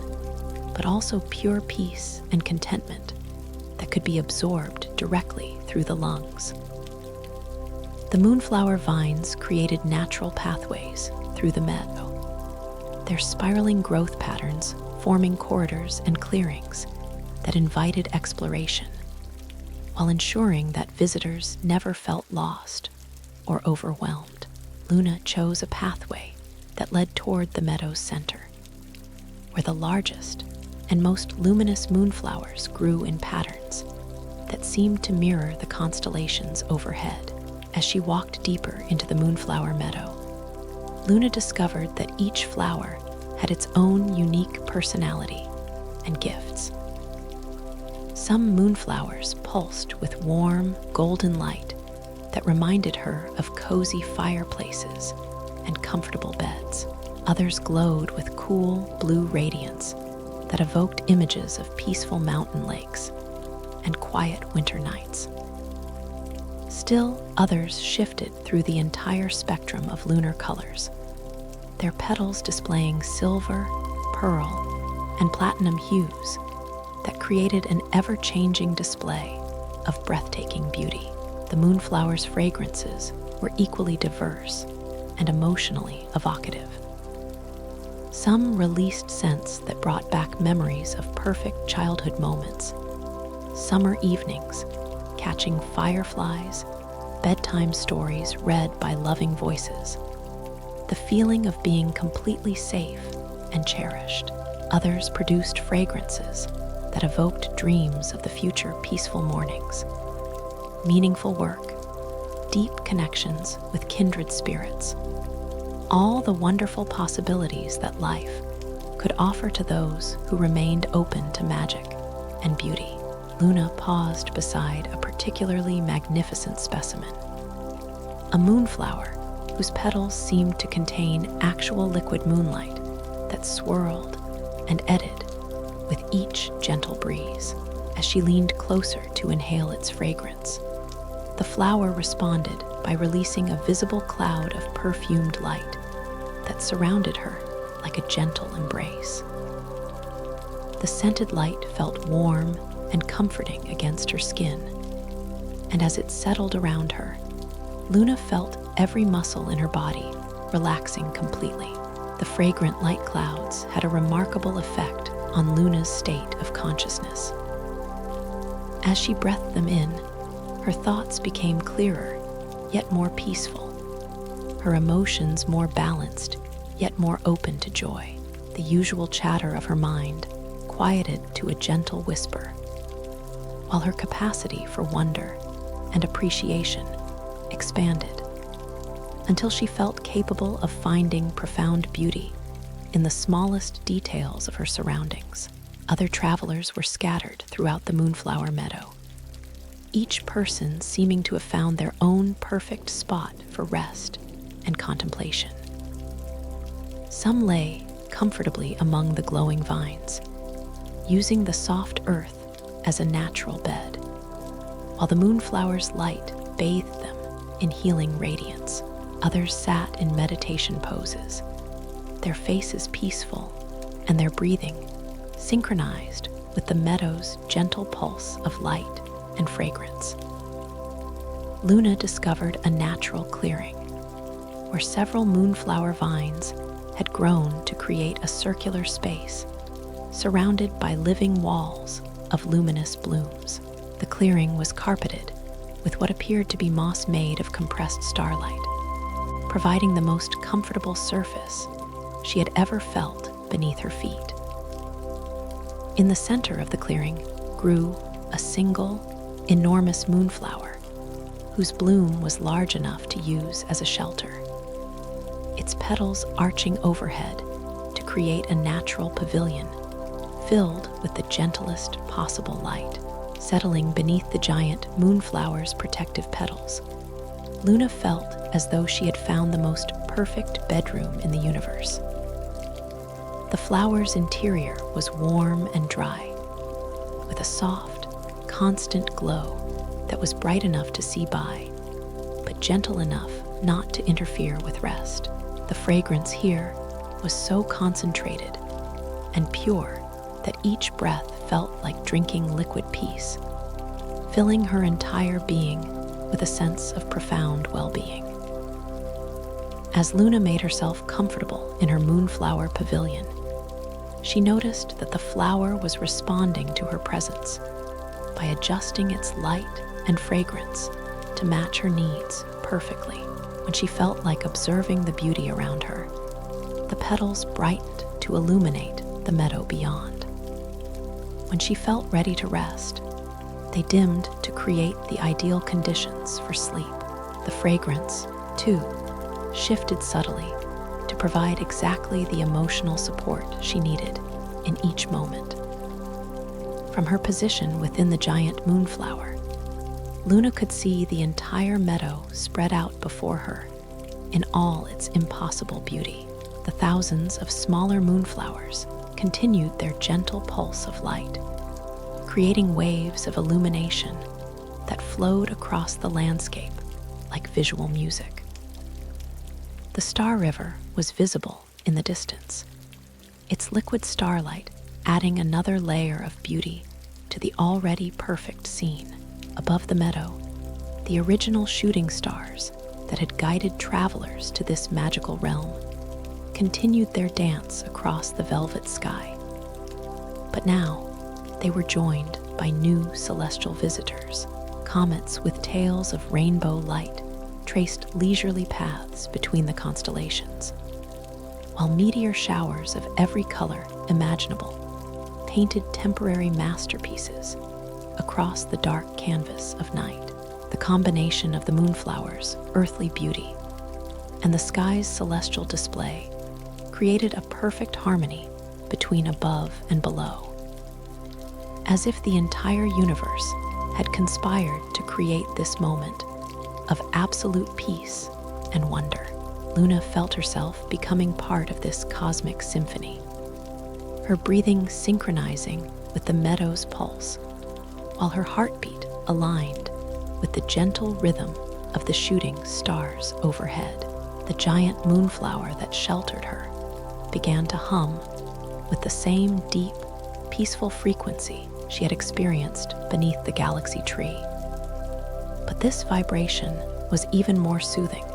but also pure peace and contentment that could be absorbed directly through the lungs. The moonflower vines created natural pathways through the meadow, their spiraling growth patterns forming corridors and clearings that invited exploration, while ensuring that visitors never felt lost or overwhelmed. Luna chose a pathway that led toward the meadow's center, where the largest and most luminous moonflowers grew in patterns that seemed to mirror the constellations overhead. As she walked deeper into the moonflower meadow, Luna discovered that each flower had its own unique personality and gifts. Some moonflowers pulsed with warm, golden light that reminded her of cozy fireplaces and comfortable beds. Others glowed with cool, blue radiance that evoked images of peaceful mountain lakes and quiet winter nights. Still, others shifted through the entire spectrum of lunar colors, their petals displaying silver, pearl, and platinum hues that created an ever-changing display of breathtaking beauty. The moonflower's fragrances were equally diverse and emotionally evocative. Some released scents that brought back memories of perfect childhood moments, summer evenings, catching fireflies, bedtime stories read by loving voices, the feeling of being completely safe and cherished. Others produced fragrances that evoked dreams of the future, peaceful mornings, meaningful work, deep connections with kindred spirits, all the wonderful possibilities that life could offer to those who remained open to magic and beauty. Luna paused beside a particularly magnificent specimen, a moonflower whose petals seemed to contain actual liquid moonlight that swirled and eddied with each gentle breeze. As she leaned closer to inhale its fragrance, the flower responded by releasing a visible cloud of perfumed light that surrounded her like a gentle embrace. The scented light felt warm and comforting against her skin, and as it settled around her, Luna felt every muscle in her body relaxing completely. The fragrant light clouds had a remarkable effect on Luna's state of consciousness. As she breathed them in, her thoughts became clearer, yet more peaceful. Her emotions more balanced, yet more open to joy. The usual chatter of her mind quieted to a gentle whisper, while her capacity for wonder and appreciation expanded, until she felt capable of finding profound beauty in the smallest details of her surroundings. Other travelers were scattered throughout the moonflower meadow, each person seeming to have found their own perfect spot for rest and contemplation. Some lay comfortably among the glowing vines, using the soft earth as a natural bed, while the moonflower's light bathed them in healing radiance. Others sat in meditation poses, their faces peaceful and their breathing synchronized with the meadow's gentle pulse of light and fragrance. Luna discovered a natural clearing where several moonflower vines had grown to create a circular space surrounded by living walls of luminous blooms. The clearing was carpeted with what appeared to be moss made of compressed starlight, providing the most comfortable surface she had ever felt beneath her feet. In the center of the clearing grew a single, enormous moonflower, whose bloom was large enough to use as a shelter, its petals arching overhead to create a natural pavilion filled with the gentlest possible light. Settling beneath the giant moonflower's protective petals, Luna felt as though she had found the most perfect bedroom in the universe. The flower's interior was warm and dry, with a soft, constant glow that was bright enough to see by, but gentle enough not to interfere with rest. The fragrance here was so concentrated and pure that each breath felt like drinking liquid peace, filling her entire being with a sense of profound well-being. As Luna made herself comfortable in her moonflower pavilion, she noticed that the flower was responding to her presence by adjusting its light and fragrance to match her needs perfectly. When she felt like observing the beauty around her, the petals brightened to illuminate the meadow beyond. When she felt ready to rest, they dimmed to create the ideal conditions for sleep. The fragrance, too, shifted subtly to provide exactly the emotional support she needed in each moment. From her position within the giant moonflower, Luna could see the entire meadow spread out before her in all its impossible beauty. The thousands of smaller moonflowers continued their gentle pulse of light, creating waves of illumination that flowed across the landscape like visual music. The Starweaver was visible in the distance, its liquid starlight adding another layer of beauty to the already perfect scene. Above the meadow, the original shooting stars that had guided travelers to this magical realm continued their dance across the velvet sky. But now, they were joined by new celestial visitors. Comets with tails of rainbow light traced leisurely paths between the constellations, while meteor showers of every color imaginable painted temporary masterpieces across the dark canvas of night. The combination of the moonflower's earthly beauty and the sky's celestial display created a perfect harmony between above and below, as if the entire universe had conspired to create this moment of absolute peace and wonder. Luna felt herself becoming part of this cosmic symphony, her breathing synchronizing with the meadow's pulse, while her heartbeat aligned with the gentle rhythm of the shooting stars overhead. The giant moonflower that sheltered her began to hum with the same deep, peaceful frequency she had experienced beneath the galaxy tree. But this vibration was even more soothing,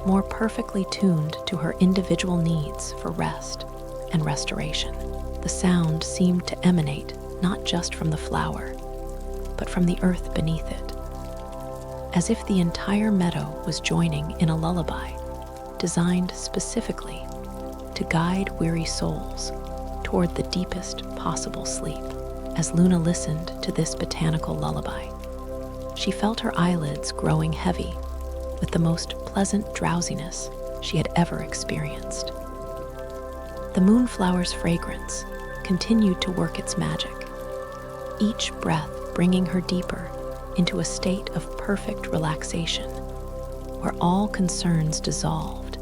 more perfectly tuned to her individual needs for rest and restoration. The sound seemed to emanate not just from the flower, but from the earth beneath it, as if the entire meadow was joining in a lullaby designed specifically to guide weary souls toward the deepest possible sleep. As Luna listened to this botanical lullaby, she felt her eyelids growing heavy with the most pleasant drowsiness she had ever experienced. The moonflower's fragrance continued to work its magic, each breath bringing her deeper into a state of perfect relaxation, where all concerns dissolved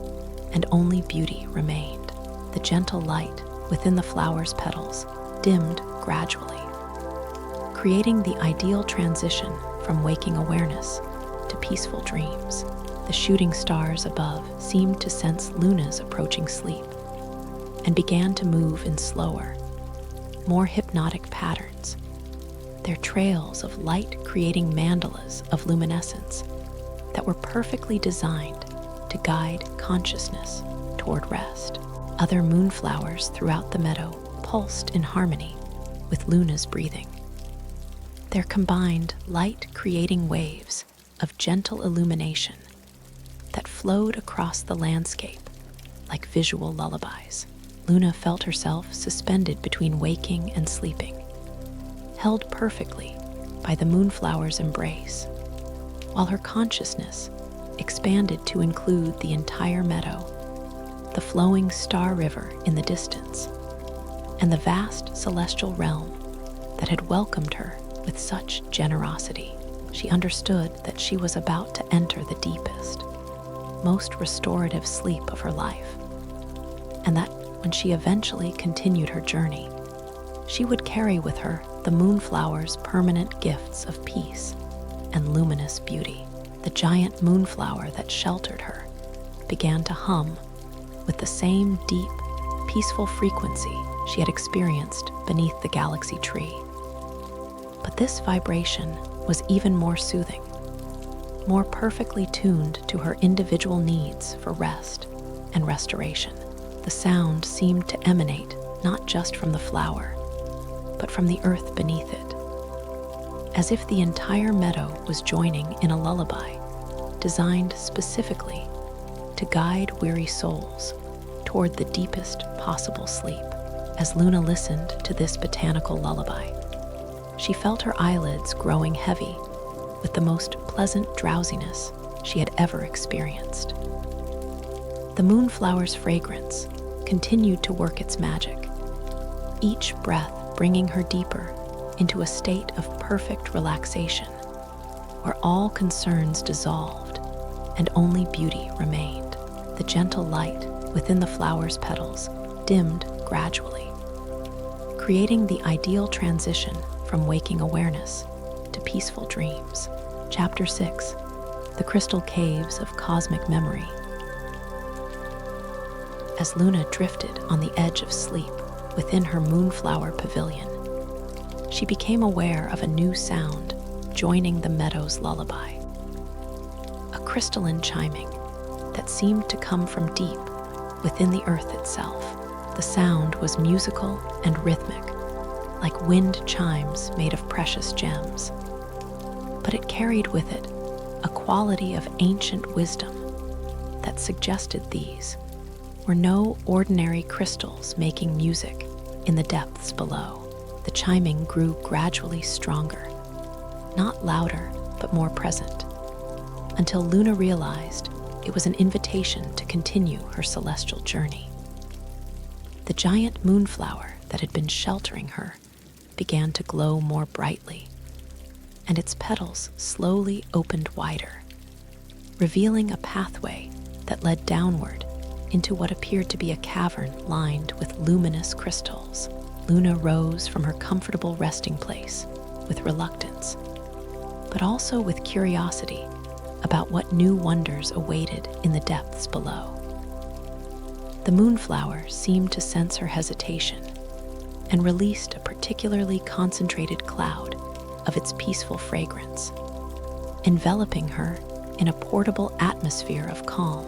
and only beauty remained. The gentle light within the flower's petals dimmed gradually, creating the ideal transition from waking awareness to peaceful dreams. The shooting stars above seemed to sense Luna's approaching sleep and began to move in slower, more hypnotic patterns, their trails of light creating mandalas of luminescence that were perfectly designed to guide consciousness toward rest. Other moonflowers throughout the meadow pulsed in harmony with Luna's breathing, their combined light creating waves of gentle illumination that flowed across the landscape like visual lullabies. Luna felt herself suspended between waking and sleeping, held perfectly by the moonflower's embrace, while her consciousness expanded to include the entire meadow, the flowing Starweaver in the distance, and the vast celestial realm that had welcomed her with such generosity. She understood that she was about to enter the deepest, most restorative sleep of her life, and that when she eventually continued her journey, she would carry with her the moonflower's permanent gifts of peace and luminous beauty. The giant moonflower that sheltered her began to hum with the same deep, peaceful frequency she had experienced beneath the galaxy tree. But this vibration was even more soothing, more perfectly tuned to her individual needs for rest and restoration. The sound seemed to emanate not just from the flower, but from the earth beneath it, as if the entire meadow was joining in a lullaby designed specifically to guide weary souls toward the deepest possible sleep. As Luna listened to this botanical lullaby, she felt her eyelids growing heavy with the most pleasant drowsiness she had ever experienced. The moonflower's fragrance continued to work its magic, each breath bringing her deeper into a state of perfect relaxation, where all concerns dissolved and only beauty remained. The gentle light within the flower's petals dimmed gradually, creating the ideal transition from waking awareness to peaceful dreams. Chapter 6: The Crystal Caves of Cosmic Memory. As Luna drifted on the edge of sleep within her moonflower pavilion, she became aware of a new sound joining the meadow's lullaby. A crystalline chiming that seemed to come from deep within the earth itself. The sound was musical and rhythmic, like wind chimes made of precious gems. But it carried with it a quality of ancient wisdom that suggested these were no ordinary crystals making music in the depths below. The chiming grew gradually stronger, not louder, but more present, until Luna realized it was an invitation to continue her celestial journey. The giant moonflower that had been sheltering her began to glow more brightly, and its petals slowly opened wider, revealing a pathway that led downward into what appeared to be a cavern lined with luminous crystals. Luna rose from her comfortable resting place with reluctance, but also with curiosity about what new wonders awaited in the depths below. The moonflower seemed to sense her hesitation and released a particularly concentrated cloud of its peaceful fragrance, enveloping her in a portable atmosphere of calm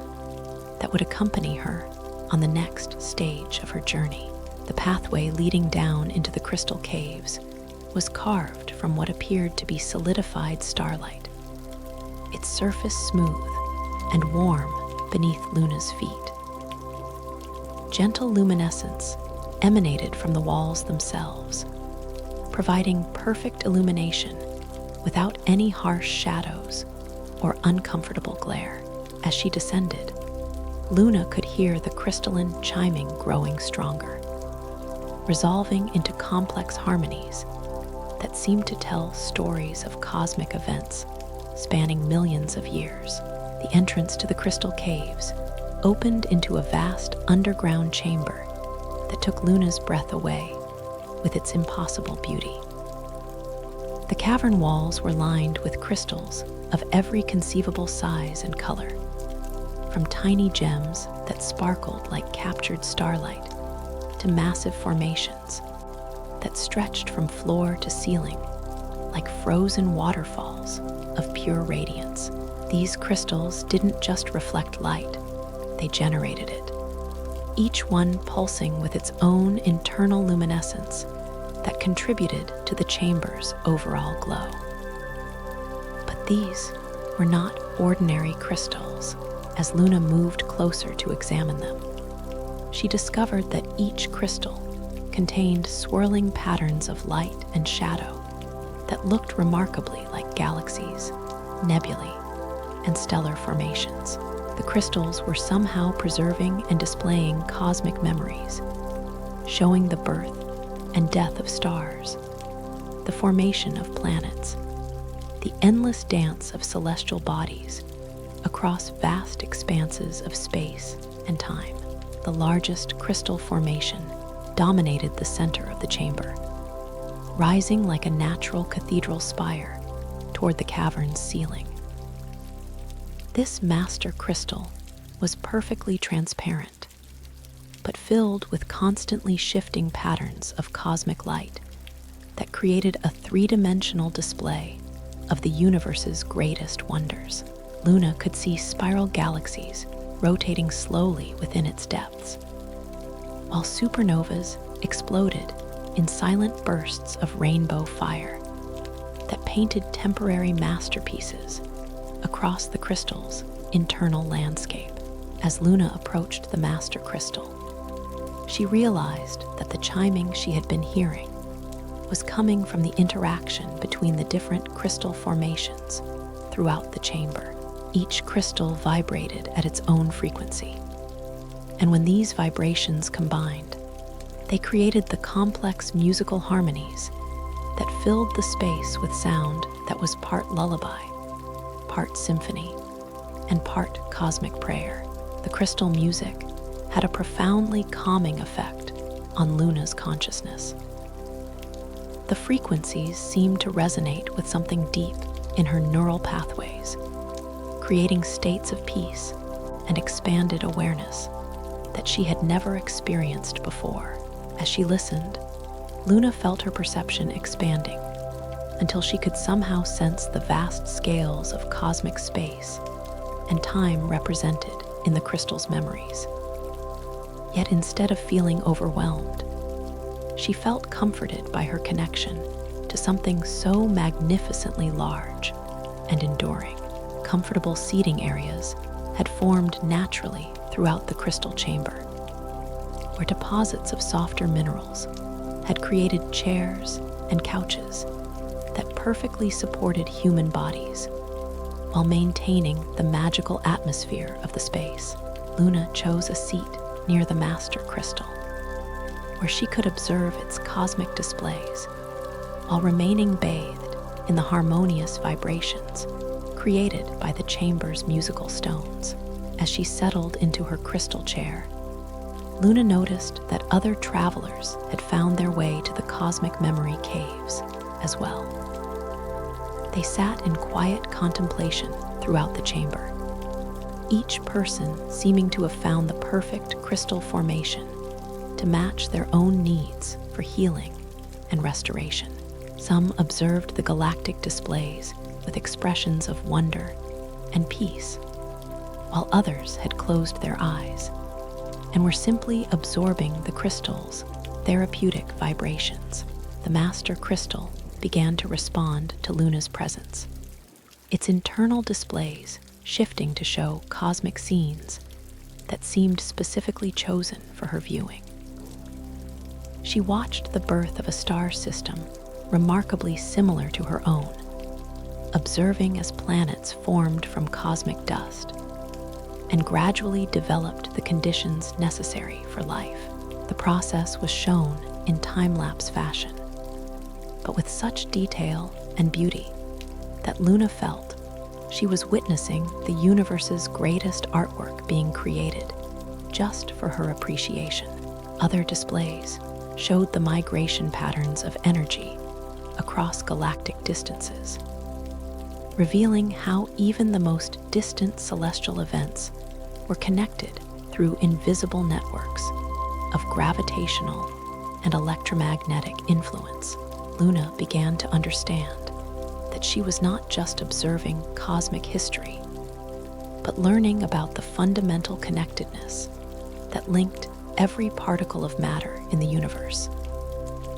that would accompany her on the next stage of her journey. The pathway leading down into the crystal caves was carved from what appeared to be solidified starlight, its surface smooth and warm beneath Luna's feet. Gentle luminescence emanated from the walls themselves, providing perfect illumination without any harsh shadows or uncomfortable glare. As she descended, Luna could hear the crystalline chiming growing stronger, resolving into complex harmonies that seemed to tell stories of cosmic events spanning millions of years. The entrance to the crystal caves opened into a vast underground chamber that took Luna's breath away with its impossible beauty. The cavern walls were lined with crystals of every conceivable size and color, from tiny gems that sparkled like captured starlight to massive formations that stretched from floor to ceiling like frozen waterfalls of pure radiance. These crystals didn't just reflect light, they generated it, each one pulsing with its own internal luminescence that contributed to the chamber's overall glow. But these were not ordinary crystals. As Luna moved closer to examine them, she discovered that each crystal contained swirling patterns of light and shadow that looked remarkably like galaxies, nebulae, and stellar formations. The crystals were somehow preserving and displaying cosmic memories, showing the birth and death of stars, the formation of planets, the endless dance of celestial bodies across vast expanses of space and time. The largest crystal formation dominated the center of the chamber, rising like a natural cathedral spire toward the cavern's ceiling. This master crystal was perfectly transparent, but filled with constantly shifting patterns of cosmic light that created a three-dimensional display of the universe's greatest wonders. Luna could see spiral galaxies rotating slowly within its depths, while supernovas exploded in silent bursts of rainbow fire that painted temporary masterpieces across the crystal's internal landscape. As Luna approached the master crystal, she realized that the chiming she had been hearing was coming from the interaction between the different crystal formations throughout the chamber. Each crystal vibrated at its own frequency, and when these vibrations combined, they created the complex musical harmonies that filled the space with sound that was part lullaby, part symphony, and part cosmic prayer. The crystal music had a profoundly calming effect on Luna's consciousness. The frequencies seemed to resonate with something deep in her neural pathways, creating states of peace and expanded awareness that she had never experienced before. As she listened, Luna felt her perception expanding until she could somehow sense the vast scales of cosmic space and time represented in the crystal's memories. Yet instead of feeling overwhelmed, she felt comforted by her connection to something so magnificently large and enduring. Comfortable seating areas had formed naturally throughout the crystal chamber, where deposits of softer minerals had created chairs and couches that perfectly supported human bodies while maintaining the magical atmosphere of the space. Luna chose a seat near the master crystal, where she could observe its cosmic displays while remaining bathed in the harmonious vibrations created by the chamber's musical stones. As she settled into her crystal chair, Luna noticed that other travelers had found their way to the cosmic memory caves as well. They sat in quiet contemplation throughout the chamber, each person seeming to have found the perfect crystal formation to match their own needs for healing and restoration. Some observed the galactic displays with expressions of wonder and peace, while others had closed their eyes and were simply absorbing the crystal's therapeutic vibrations. The master crystal began to respond to Luna's presence, its internal displays shifting to show cosmic scenes that seemed specifically chosen for her viewing. She watched the birth of a star system remarkably similar to her own, observing as planets formed from cosmic dust and gradually developed the conditions necessary for life. The process was shown in time-lapse fashion, but with such detail and beauty that Luna felt she was witnessing the universe's greatest artwork being created just for her appreciation. Other displays showed the migration patterns of energy across galactic distances, revealing how even the most distant celestial events were connected through invisible networks of gravitational and electromagnetic influence. Luna began to understand that she was not just observing cosmic history, but learning about the fundamental connectedness that linked every particle of matter in the universe,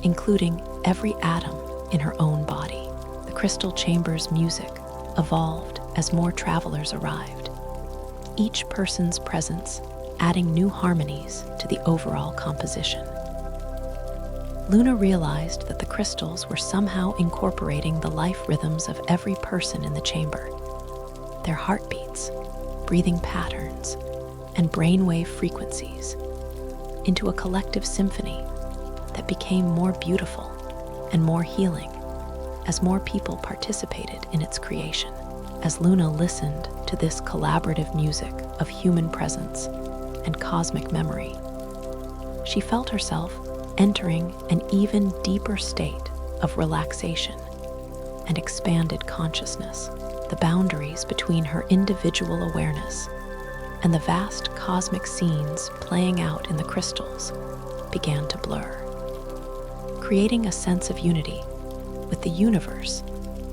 including every atom in her own body. The crystal chamber's music evolved as more travelers arrived, each person's presence adding new harmonies to the overall composition. Luna realized that the crystals were somehow incorporating the life rhythms of every person in the chamber, their heartbeats, breathing patterns, and brainwave frequencies into a collective symphony that became more beautiful and more healing as more people participated in its creation. As Luna listened to this collaborative music of human presence and cosmic memory, she felt herself entering an even deeper state of relaxation and expanded consciousness. The boundaries between her individual awareness and the vast cosmic scenes playing out in the crystals began to blur, creating a sense of unity with the universe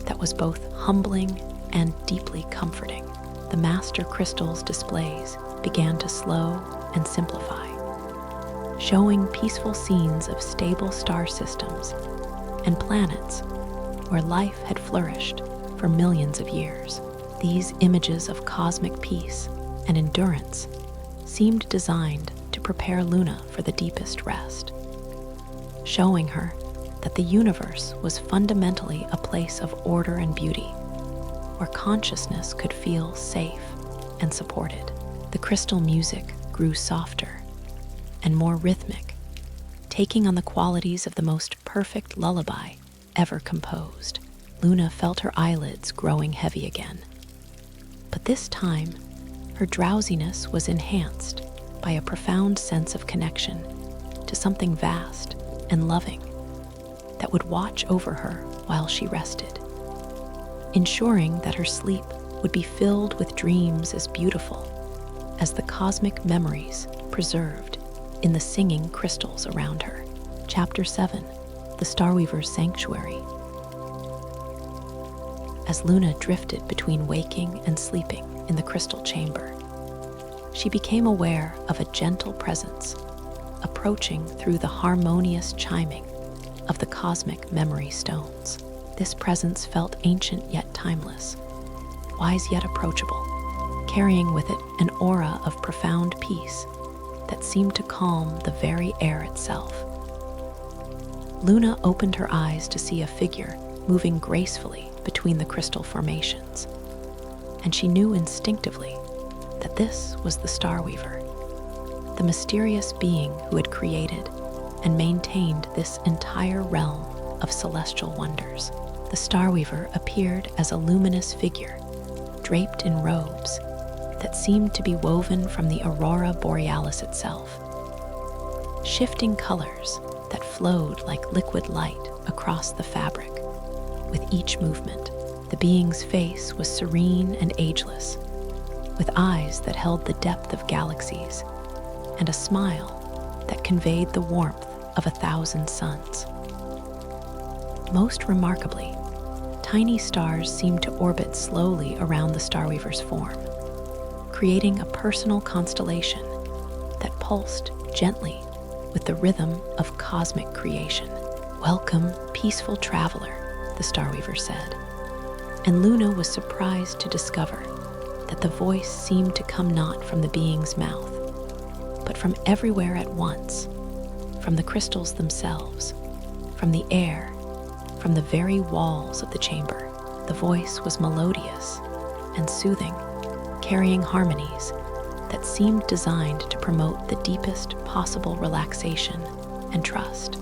that was both humbling and deeply comforting. The master crystal's displays began to slow and simplify, showing peaceful scenes of stable star systems and planets where life had flourished for millions of years. These images of cosmic peace and endurance seemed designed to prepare Luna for the deepest rest, showing her that the universe was fundamentally a place of order and beauty, where consciousness could feel safe and supported. The crystal music grew softer and more rhythmic, taking on the qualities of the most perfect lullaby ever composed. Luna felt her eyelids growing heavy again, but this time her drowsiness was enhanced by a profound sense of connection to something vast and loving that would watch over her while she rested, ensuring that her sleep would be filled with dreams as beautiful as the cosmic memories preserved in the singing crystals around her. Chapter 7: The Starweaver's Sanctuary. As Luna drifted between waking and sleeping in the crystal chamber, she became aware of a gentle presence approaching through the harmonious chiming of the cosmic memory stones. This presence felt ancient yet timeless, wise yet approachable, carrying with it an aura of profound peace that seemed to calm the very air itself. Luna opened her eyes to see a figure moving gracefully between the crystal formations, and she knew instinctively that this was the Starweaver, the mysterious being who had created and maintained this entire realm of celestial wonders. The Starweaver appeared as a luminous figure, draped in robes that seemed to be woven from the aurora borealis itself, shifting colors that flowed like liquid light across the fabric. With each movement, the being's face was serene and ageless, with eyes that held the depth of galaxies and a smile that conveyed the warmth of 1,000 suns. Most remarkably, tiny stars seemed to orbit slowly around the Starweaver's form, creating a personal constellation that pulsed gently with the rhythm of cosmic creation. "Welcome, peaceful traveler," the Starweaver said. And Luna was surprised to discover that the voice seemed to come not from the being's mouth, but from everywhere at once, from the crystals themselves, from the air, from the very walls of the chamber. The voice was melodious and soothing, carrying harmonies that seemed designed to promote the deepest possible relaxation and trust.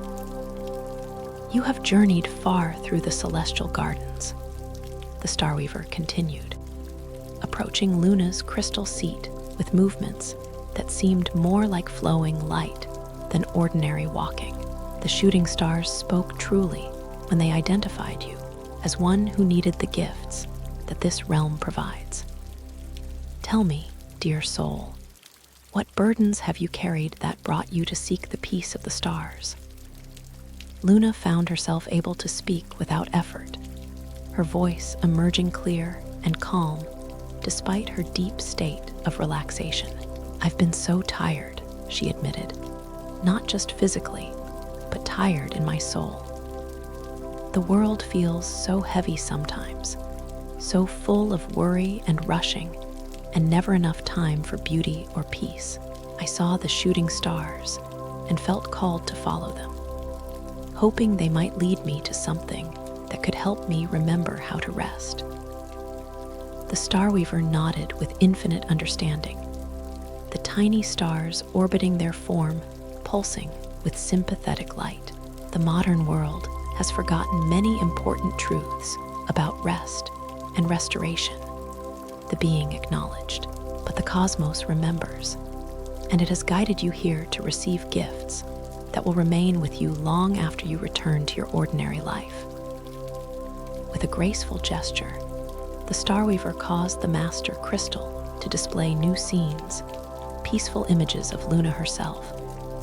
"You have journeyed far through the celestial gardens," the Starweaver continued, approaching Luna's crystal seat with movements that seemed more like flowing light than ordinary walking. "The shooting stars spoke truly when they identified you as one who needed the gifts that this realm provides. Tell me, dear soul, what burdens have you carried that brought you to seek the peace of the stars?" Luna found herself able to speak without effort, her voice emerging clear and calm despite her deep state of relaxation. "I've been so tired," she admitted, "not just physically, but tired in my soul. The world feels so heavy sometimes, so full of worry and rushing, and never enough time for beauty or peace. I saw the shooting stars and felt called to follow them, hoping they might lead me to something that could help me remember how to rest." The Starweaver nodded with infinite understanding, the tiny stars orbiting their form pulsing with sympathetic light. "The modern world has forgotten many important truths about rest and restoration," the being acknowledged. "But the cosmos remembers, and it has guided you here to receive gifts that will remain with you long after you return to your ordinary life." With a graceful gesture, the Starweaver caused the master crystal to display new scenes, peaceful images of Luna herself,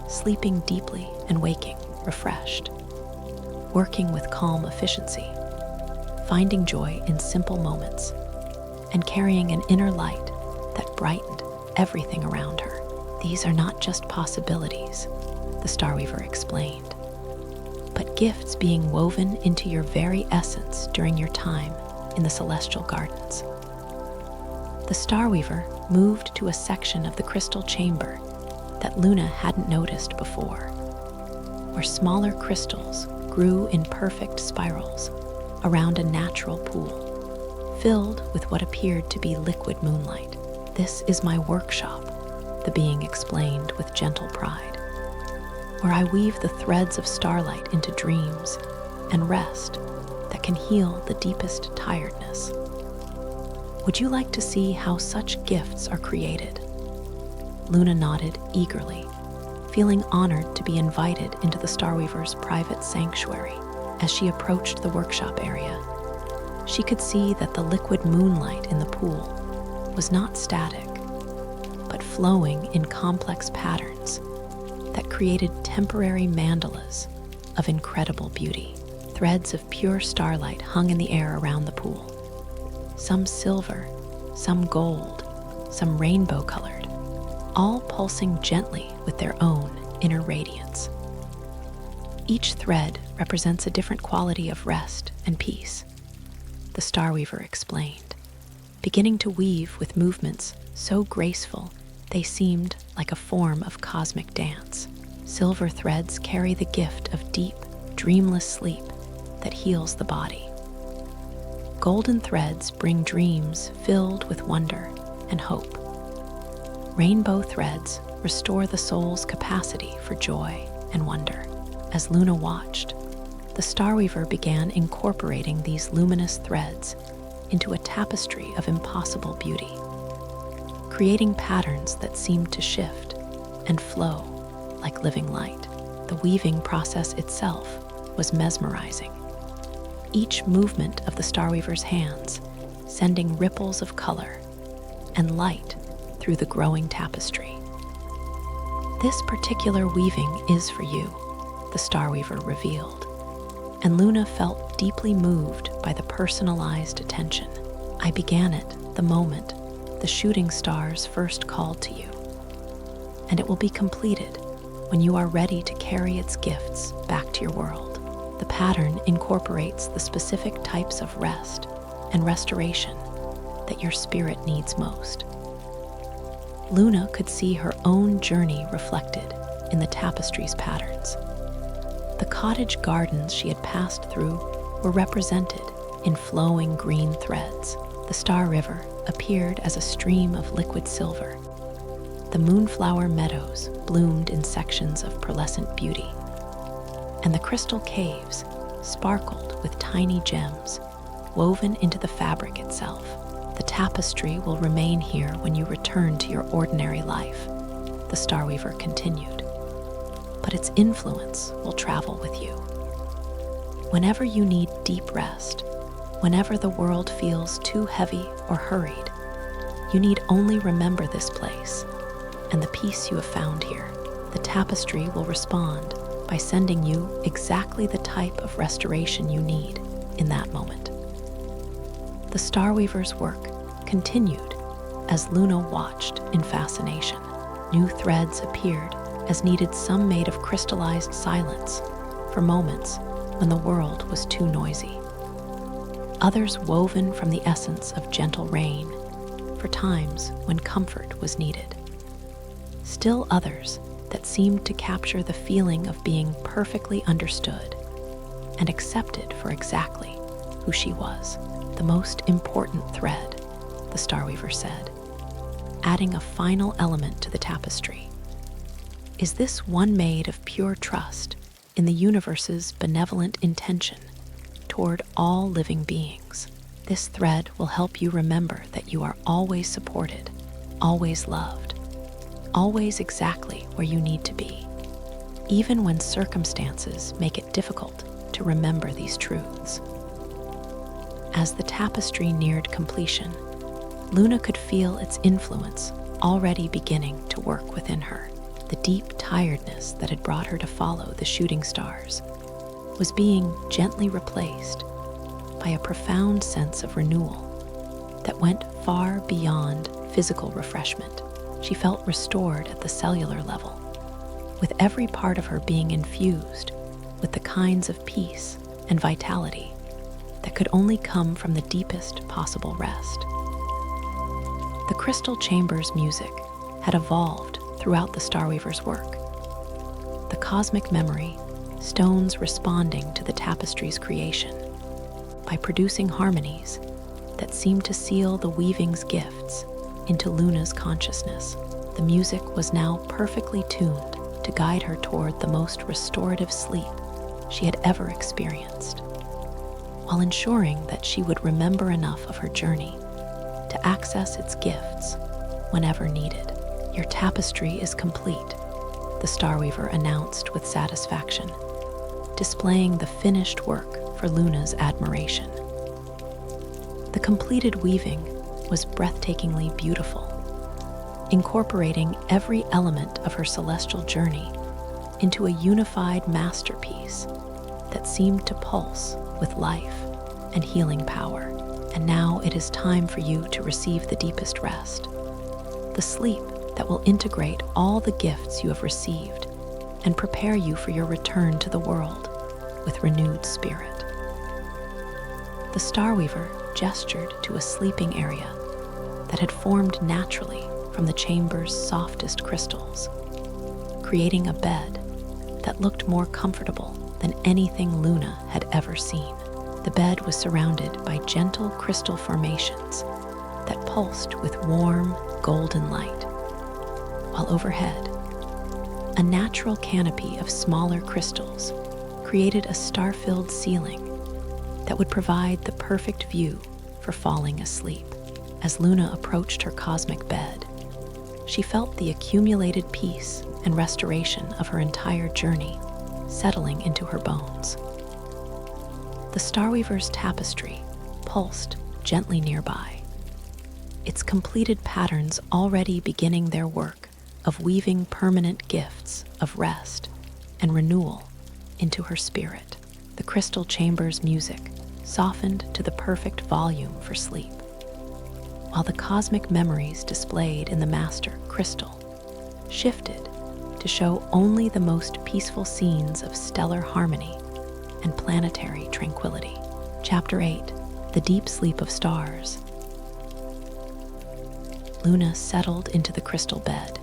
sleeping deeply and waking, refreshed, working with calm efficiency, finding joy in simple moments, and carrying an inner light that brightened everything around her. "These are not just possibilities," the Starweaver explained, "but gifts being woven into your very essence during your time in the celestial gardens." The Starweaver moved to a section of the crystal chamber that Luna hadn't noticed before, where smaller crystals grew in perfect spirals around a natural pool, filled with what appeared to be liquid moonlight. "This is my workshop," the being explained with gentle pride, "where I weave the threads of starlight into dreams and rest that can heal the deepest tiredness. Would you like to see how such gifts are created?" Luna nodded eagerly, feeling honored to be invited into the Starweaver's private sanctuary. As she approached the workshop area, she could see that the liquid moonlight in the pool was not static, but flowing in complex patterns that created temporary mandalas of incredible beauty. Threads of pure starlight hung in the air around the pool, some silver, some gold, some rainbow-colored, all pulsing gently with their own inner radiance. Each thread represents a different quality of rest and peace, the Starweaver explained, beginning to weave with movements so graceful they seemed like a form of cosmic dance. Silver threads carry the gift of deep, dreamless sleep that heals the body. Golden threads bring dreams filled with wonder and hope. Rainbow threads restore the soul's capacity for joy and wonder. As Luna watched, the Starweaver began incorporating these luminous threads into a tapestry of impossible beauty, creating patterns that seemed to shift and flow like living light. The weaving process itself was mesmerizing, each movement of the Starweaver's hands sending ripples of color and light through the growing tapestry. "This particular weaving is for you," the Starweaver revealed, and Luna felt deeply moved by the personalized attention. I began it the moment the shooting stars first called to you, and it will be completed when you are ready to carry its gifts back to your world. The pattern incorporates the specific types of rest and restoration that your spirit needs most. Luna could see her own journey reflected in the tapestries patterns. The cottage gardens she had passed through were represented in flowing green threads. The Starweaver appeared as a stream of liquid silver. The moonflower meadows bloomed in sections of pearlescent beauty, and the crystal caves sparkled with tiny gems woven into the fabric itself. The tapestry will remain here when you return to your ordinary life, the Starweaver continued, but its influence will travel with you. Whenever you need deep rest, whenever the world feels too heavy or hurried, you need only remember this place and the peace you have found here. The tapestry will respond by sending you exactly the type of restoration you need in that moment. The Starweaver's work continued as Luna watched in fascination. New threads appeared as needed, some made of crystallized silence for moments when the world was too noisy. Others woven from the essence of gentle rain for times when comfort was needed. Still others that seemed to capture the feeling of being perfectly understood and accepted for exactly who she was. The most important thread, the Starweaver said, adding a final element to the tapestry, is this one made of pure trust in the universe's benevolent intention toward all living beings. This thread will help you remember that you are always supported, always loved, always exactly where you need to be, even when circumstances make it difficult to remember these truths. As the tapestry neared completion, Luna could feel its influence already beginning to work within her. The deep tiredness that had brought her to follow the shooting stars was being gently replaced by a profound sense of renewal that went far beyond physical refreshment. She felt restored at the cellular level, with every part of her being infused with the kinds of peace and vitality that could only come from the deepest possible rest. The crystal chamber's music had evolved throughout the Starweaver's work. The cosmic memory stones responding to the tapestry's creation by producing harmonies that seemed to seal the weaving's gifts into Luna's consciousness. The music was now perfectly tuned to guide her toward the most restorative sleep she had ever experienced, while ensuring that she would remember enough of her journey to access its gifts whenever needed. Your tapestry is complete, the Starweaver announced with satisfaction, displaying the finished work for Luna's admiration. The completed weaving was breathtakingly beautiful, incorporating every element of her celestial journey into a unified masterpiece that seemed to pulse with life and healing power. And now it is time for you to receive the deepest rest, the sleep that will integrate all the gifts you have received and prepare you for your return to the world with renewed spirit. The Starweaver gestured to a sleeping area that had formed naturally from the chamber's softest crystals, creating a bed that looked more comfortable than anything Luna had ever seen. The bed was surrounded by gentle crystal formations that pulsed with warm, golden light, while overhead, a natural canopy of smaller crystals created a star-filled ceiling that would provide the perfect view for falling asleep. As Luna approached her cosmic bed, she felt the accumulated peace and restoration of her entire journey settling into her bones. The Starweaver's tapestry pulsed gently nearby, its completed patterns already beginning their work of weaving permanent gifts of rest and renewal into her spirit. The crystal chamber's music softened to the perfect volume for sleep, while the cosmic memories displayed in the master crystal shifted to show only the most peaceful scenes of stellar harmony and planetary tranquility. Chapter 8: The Deep Sleep of Stars. Luna settled into the crystal bed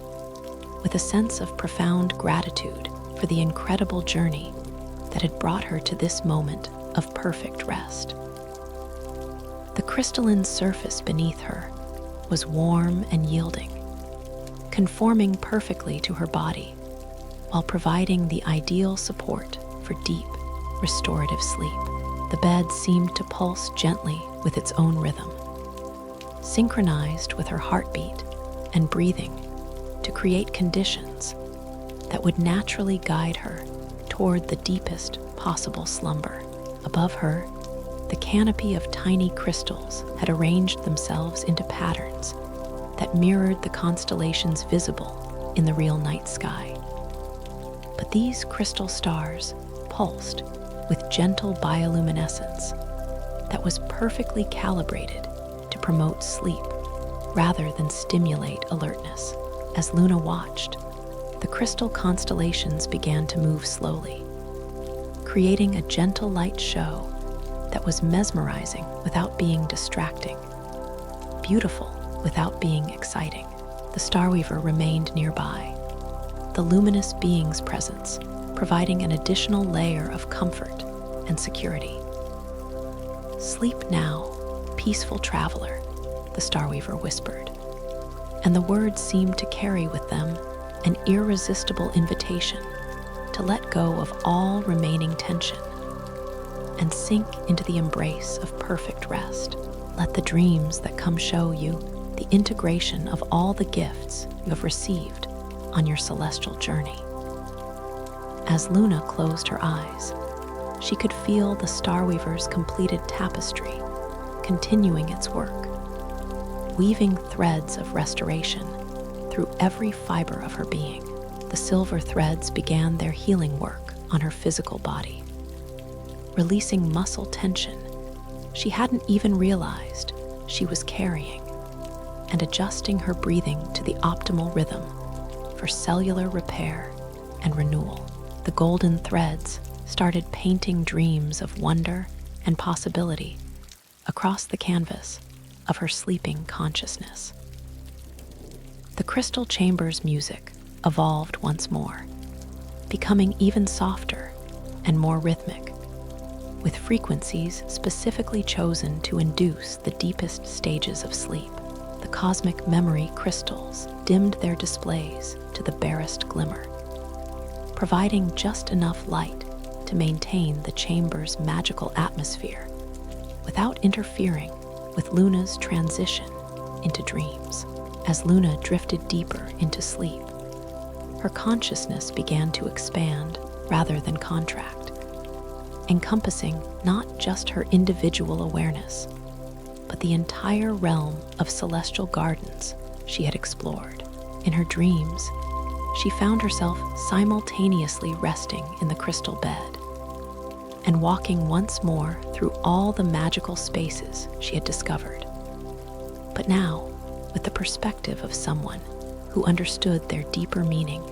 with a sense of profound gratitude for the incredible journey that had brought her to this moment of perfect rest. The crystalline surface beneath her was warm and yielding, conforming perfectly to her body while providing the ideal support for deep, restorative sleep. The bed seemed to pulse gently with its own rhythm, synchronized with her heartbeat and breathing to create conditions that would naturally guide her toward the deepest possible slumber. Above her, the canopy of tiny crystals had arranged themselves into patterns that mirrored the constellations visible in the real night sky. But these crystal stars pulsed with gentle bioluminescence that was perfectly calibrated to promote sleep rather than stimulate alertness. As Luna watched, the crystal constellations began to move slowly, creating a gentle light show that was mesmerizing without being distracting, beautiful without being exciting. The Starweaver remained nearby, the luminous being's presence providing an additional layer of comfort and security. "Sleep now, peaceful traveler," the Starweaver whispered, and the words seemed to carry with them an irresistible invitation to let go of all remaining tension and sink into the embrace of perfect rest. Let the dreams that come show you the integration of all the gifts you have received on your celestial journey. As Luna closed her eyes, she could feel the Starweaver's completed tapestry continuing its work, weaving threads of restoration through every fiber of her being. The silver threads began their healing work on her physical body, releasing muscle tension she hadn't even realized she was carrying, and adjusting her breathing to the optimal rhythm for cellular repair and renewal. The golden threads started painting dreams of wonder and possibility across the canvas of her sleeping consciousness. The crystal chamber's music evolved once more, becoming even softer and more rhythmic, with frequencies specifically chosen to induce the deepest stages of sleep. The cosmic memory crystals dimmed their displays to the barest glimmer, providing just enough light to maintain the chamber's magical atmosphere without interfering with Luna's transition into dreams. As Luna drifted deeper into sleep, her consciousness began to expand rather than contract, encompassing not just her individual awareness, but the entire realm of celestial gardens she had explored. In her dreams, she found herself simultaneously resting in the crystal bed and walking once more through all the magical spaces she had discovered. But now, with the perspective of someone who understood their deeper meaning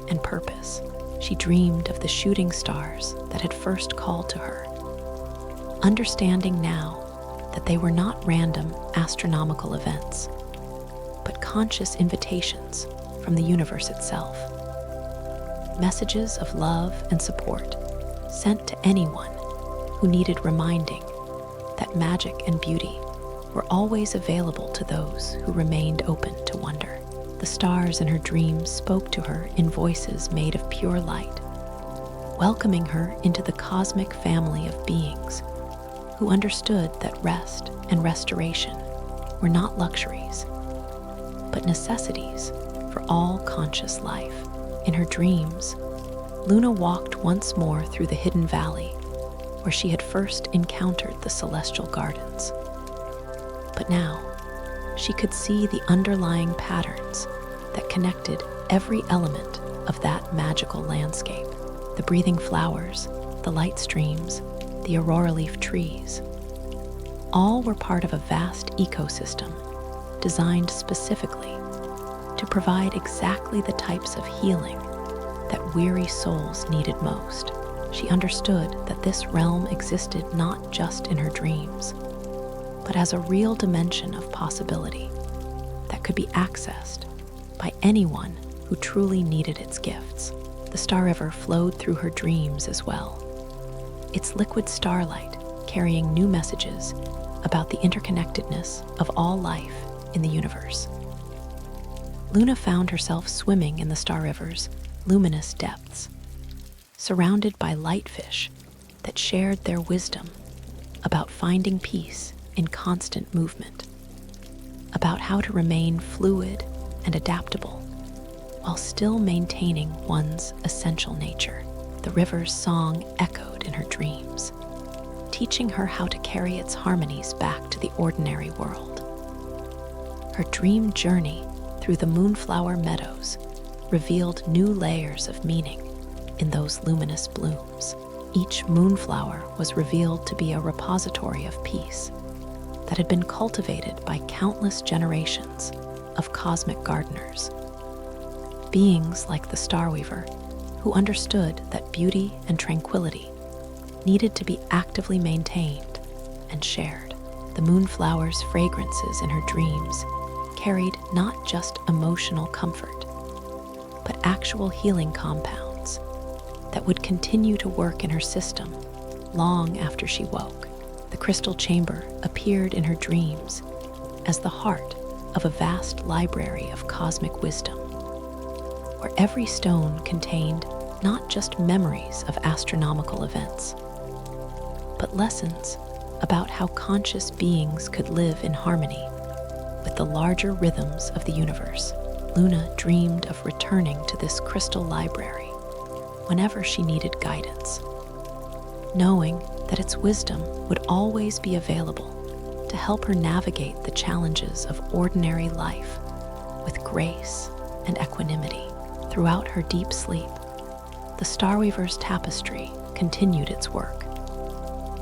and purpose, she dreamed of the shooting stars that had first called to her, understanding now that they were not random astronomical events, but conscious invitations from the universe itself. Messages of love and support sent to anyone who needed reminding that magic and beauty were always available to those who remained open to wonder. The stars in her dreams spoke to her in voices made of pure light, welcoming her into the cosmic family of beings who understood that rest and restoration were not luxuries, but necessities for all conscious life. In her dreams, Luna walked once more through the hidden valley where she had first encountered the celestial gardens. But now, she could see the underlying patterns that connected every element of that magical landscape. The breathing flowers the light streams, the aurora leaf trees. All were part of a vast ecosystem designed specifically to provide exactly the types of healing that weary souls needed most. She understood that this realm existed not just in her dreams, but as a real dimension of possibility that could be accessed by anyone who truly needed its gifts. The Starweaver flowed through her dreams as well, its liquid starlight carrying new messages about the interconnectedness of all life in the universe. Luna found herself swimming in the Starweaver's luminous depths, surrounded by lightfish that shared their wisdom about finding peace in constant movement, about how to remain fluid and adaptable while still maintaining one's essential nature. The river's song echoed in her dreams, teaching her how to carry its harmonies back to the ordinary world. Her dream journey through the moonflower meadows revealed new layers of meaning in those luminous blooms. Each moonflower was revealed to be a repository of peace that had been cultivated by countless generations of cosmic gardeners. Beings like the Starweaver, who understood that beauty and tranquility needed to be actively maintained and shared. The moonflower's fragrances in her dreams carried not just emotional comfort, but actual healing compounds that would continue to work in her system long after she woke. The crystal chamber appeared in her dreams as the heart of a vast library of cosmic wisdom, where every stone contained not just memories of astronomical events, but lessons about how conscious beings could live in harmony with the larger rhythms of the universe. Luna dreamed of returning to this crystal library whenever she needed guidance, knowing that its wisdom would always be available to help her navigate the challenges of ordinary life with grace and equanimity. Throughout her deep sleep, the Starweaver's tapestry continued its work,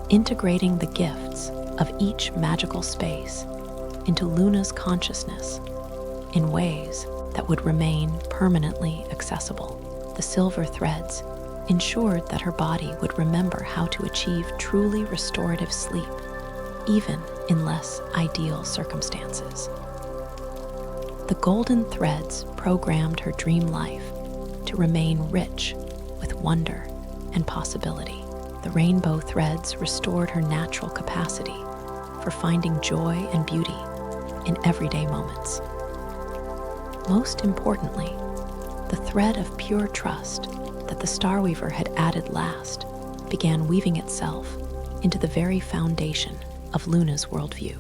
integrating the gifts of each magical space into Luna's consciousness in ways that would remain permanently accessible. The silver threads ensured that her body would remember how to achieve truly restorative sleep, even in less ideal circumstances. The golden threads programmed her dream life to remain rich with wonder and possibility. The rainbow threads restored her natural capacity for finding joy and beauty in everyday moments. Most importantly, the thread of pure trust that the Starweaver had added last began weaving itself into the very foundation of Luna's worldview,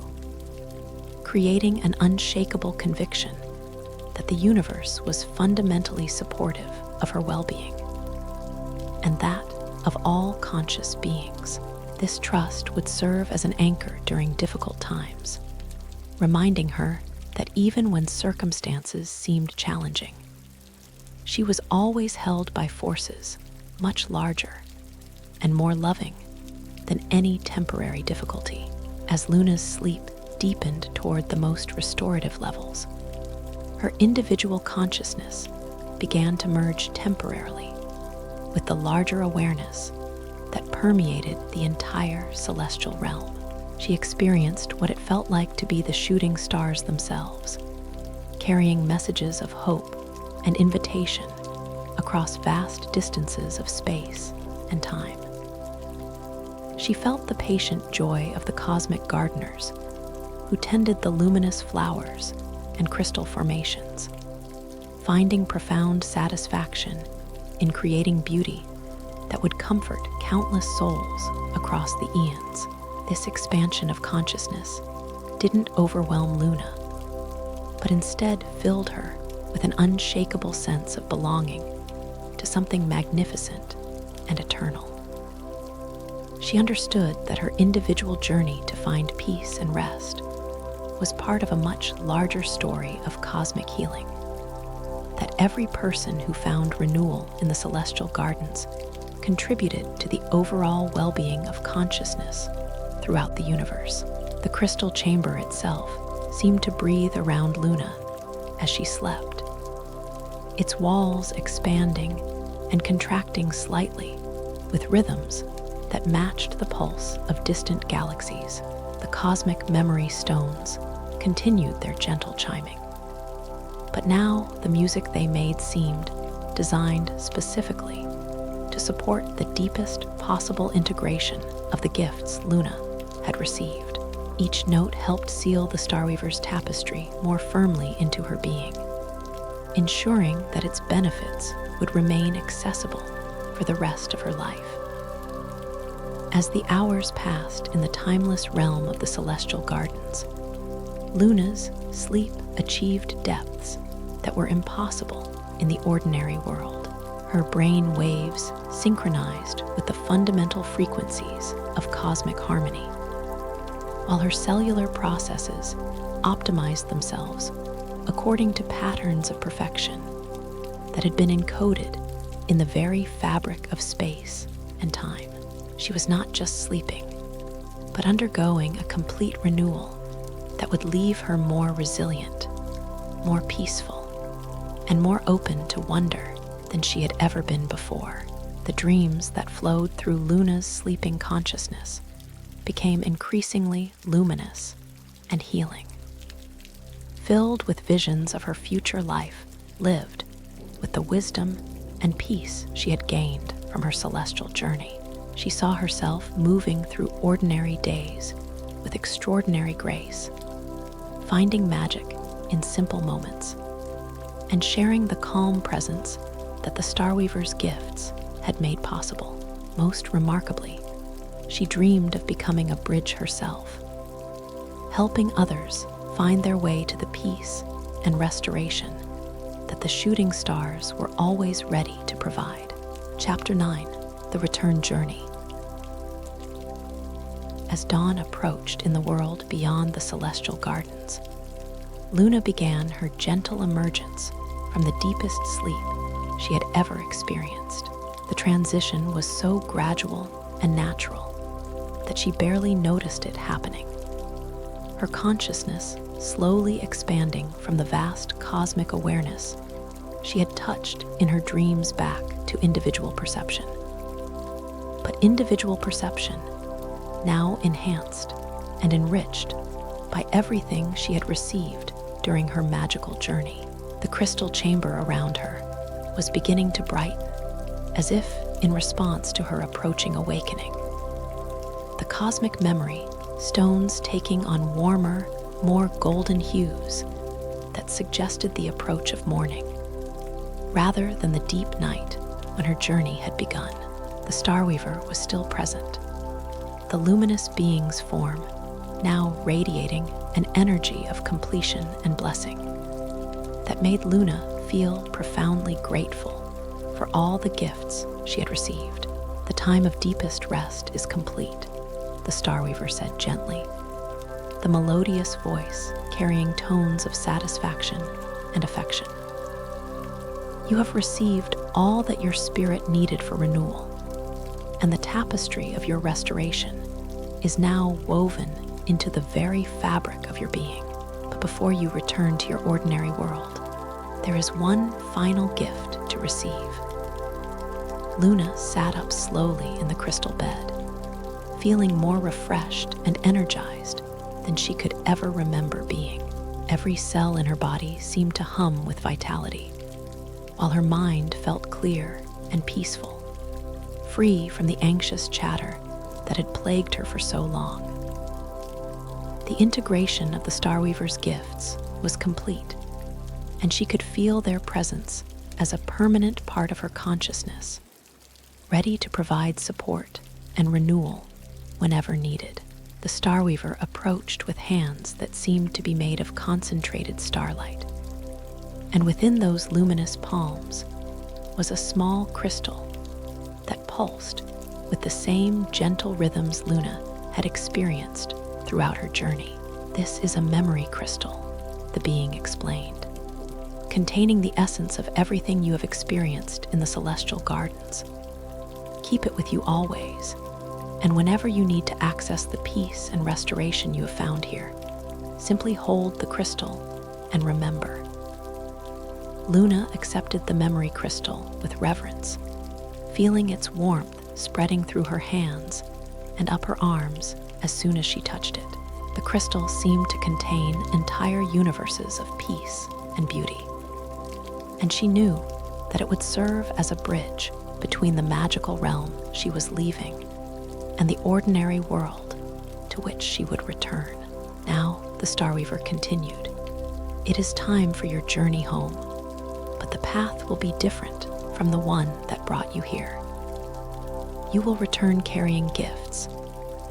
creating an unshakable conviction that the universe was fundamentally supportive of her well-being, and that of all conscious beings. This trust would serve as an anchor during difficult times, reminding her that even when circumstances seemed challenging, she was always held by forces much larger and more loving than any temporary difficulty. As Luna's sleep deepened toward the most restorative levels, her individual consciousness began to merge temporarily with the larger awareness that permeated the entire celestial realm. She experienced what it felt like to be the shooting stars themselves, carrying messages of hope and invitation across vast distances of space and time. She felt the patient joy of the cosmic gardeners who tended the luminous flowers and crystal formations, finding profound satisfaction in creating beauty that would comfort countless souls across the eons. This expansion of consciousness didn't overwhelm Luna, but instead filled her with an unshakable sense of belonging to something magnificent and eternal. She understood that her individual journey to find peace and rest was part of a much larger story of cosmic healing, that every person who found renewal in the celestial gardens contributed to the overall well-being of consciousness throughout the universe. The crystal chamber itself seemed to breathe around Luna as she slept, its walls expanding and contracting slightly with rhythms that matched the pulse of distant galaxies. The cosmic memory stones continued their gentle chiming. But now the music they made seemed designed specifically to support the deepest possible integration of the gifts Luna had received. Each note helped seal the Starweaver's tapestry more firmly into her being, ensuring that its benefits would remain accessible for the rest of her life. As the hours passed in the timeless realm of the celestial gardens, Luna's sleep achieved depths that were impossible in the ordinary world. Her brain waves synchronized with the fundamental frequencies of cosmic harmony, while her cellular processes optimized themselves according to patterns of perfection that had been encoded in the very fabric of space and time. She was not just sleeping, but undergoing a complete renewal that would leave her more resilient, more peaceful, and more open to wonder than she had ever been before. The dreams that flowed through Luna's sleeping consciousness became increasingly luminous and healing, filled with visions of her future life lived with the wisdom and peace she had gained from her celestial journey. She saw herself moving through ordinary days with extraordinary grace, finding magic in simple moments, and sharing the calm presence that the Starweaver's gifts had made possible. Most remarkably, she dreamed of becoming a bridge herself, helping others find their way to the peace and restoration that the shooting stars were always ready to provide. Chapter 9: The Return Journey. As dawn approached in the world beyond the celestial gardens, Luna began her gentle emergence from the deepest sleep she had ever experienced. The transition was so gradual and natural that she barely noticed it happening, her consciousness slowly expanding from the vast cosmic awareness she had touched in her dreams back to individual perception. But individual perception, now enhanced and enriched by everything she had received during her magical journey. The crystal chamber around her was beginning to brighten, as if in response to her approaching awakening. The cosmic memory stones taking on warmer, more golden hues that suggested the approach of morning, rather than the deep night when her journey had begun. The Starweaver was still present, the luminous being's form now radiating an energy of completion and blessing that made Luna feel profoundly grateful for all the gifts she had received. The time of deepest rest is complete, the Starweaver said gently, the melodious voice carrying tones of satisfaction and affection. You have received all that your spirit needed for renewal, and the tapestry of your restoration is now woven into the very fabric of your being. But before you return to your ordinary world, there is one final gift to receive. Luna sat up slowly in the crystal bed, feeling more refreshed and energized than she could ever remember being. Every cell in her body seemed to hum with vitality, while her mind felt clear and peaceful, free from the anxious chatter that had plagued her for so long. The integration of the Starweaver's gifts was complete, and she could feel their presence as a permanent part of her consciousness, ready to provide support and renewal whenever needed. The Starweaver approached with hands that seemed to be made of concentrated starlight, and within those luminous palms was a small crystal that pulsed with the same gentle rhythms Luna had experienced throughout her journey. This is a memory crystal, the being explained, containing the essence of everything you have experienced in the celestial gardens. Keep it with you always, and whenever you need to access the peace and restoration you have found here, simply hold the crystal and remember. Luna accepted the memory crystal with reverence, feeling its warmth spreading through her hands and up her arms as soon as she touched it. The crystal seemed to contain entire universes of peace and beauty, and she knew that it would serve as a bridge between the magical realm she was leaving and the ordinary world to which she would return. Now, the Starweaver continued. It is time for your journey home, but the path will be different from the one that brought you here. You will return carrying gifts,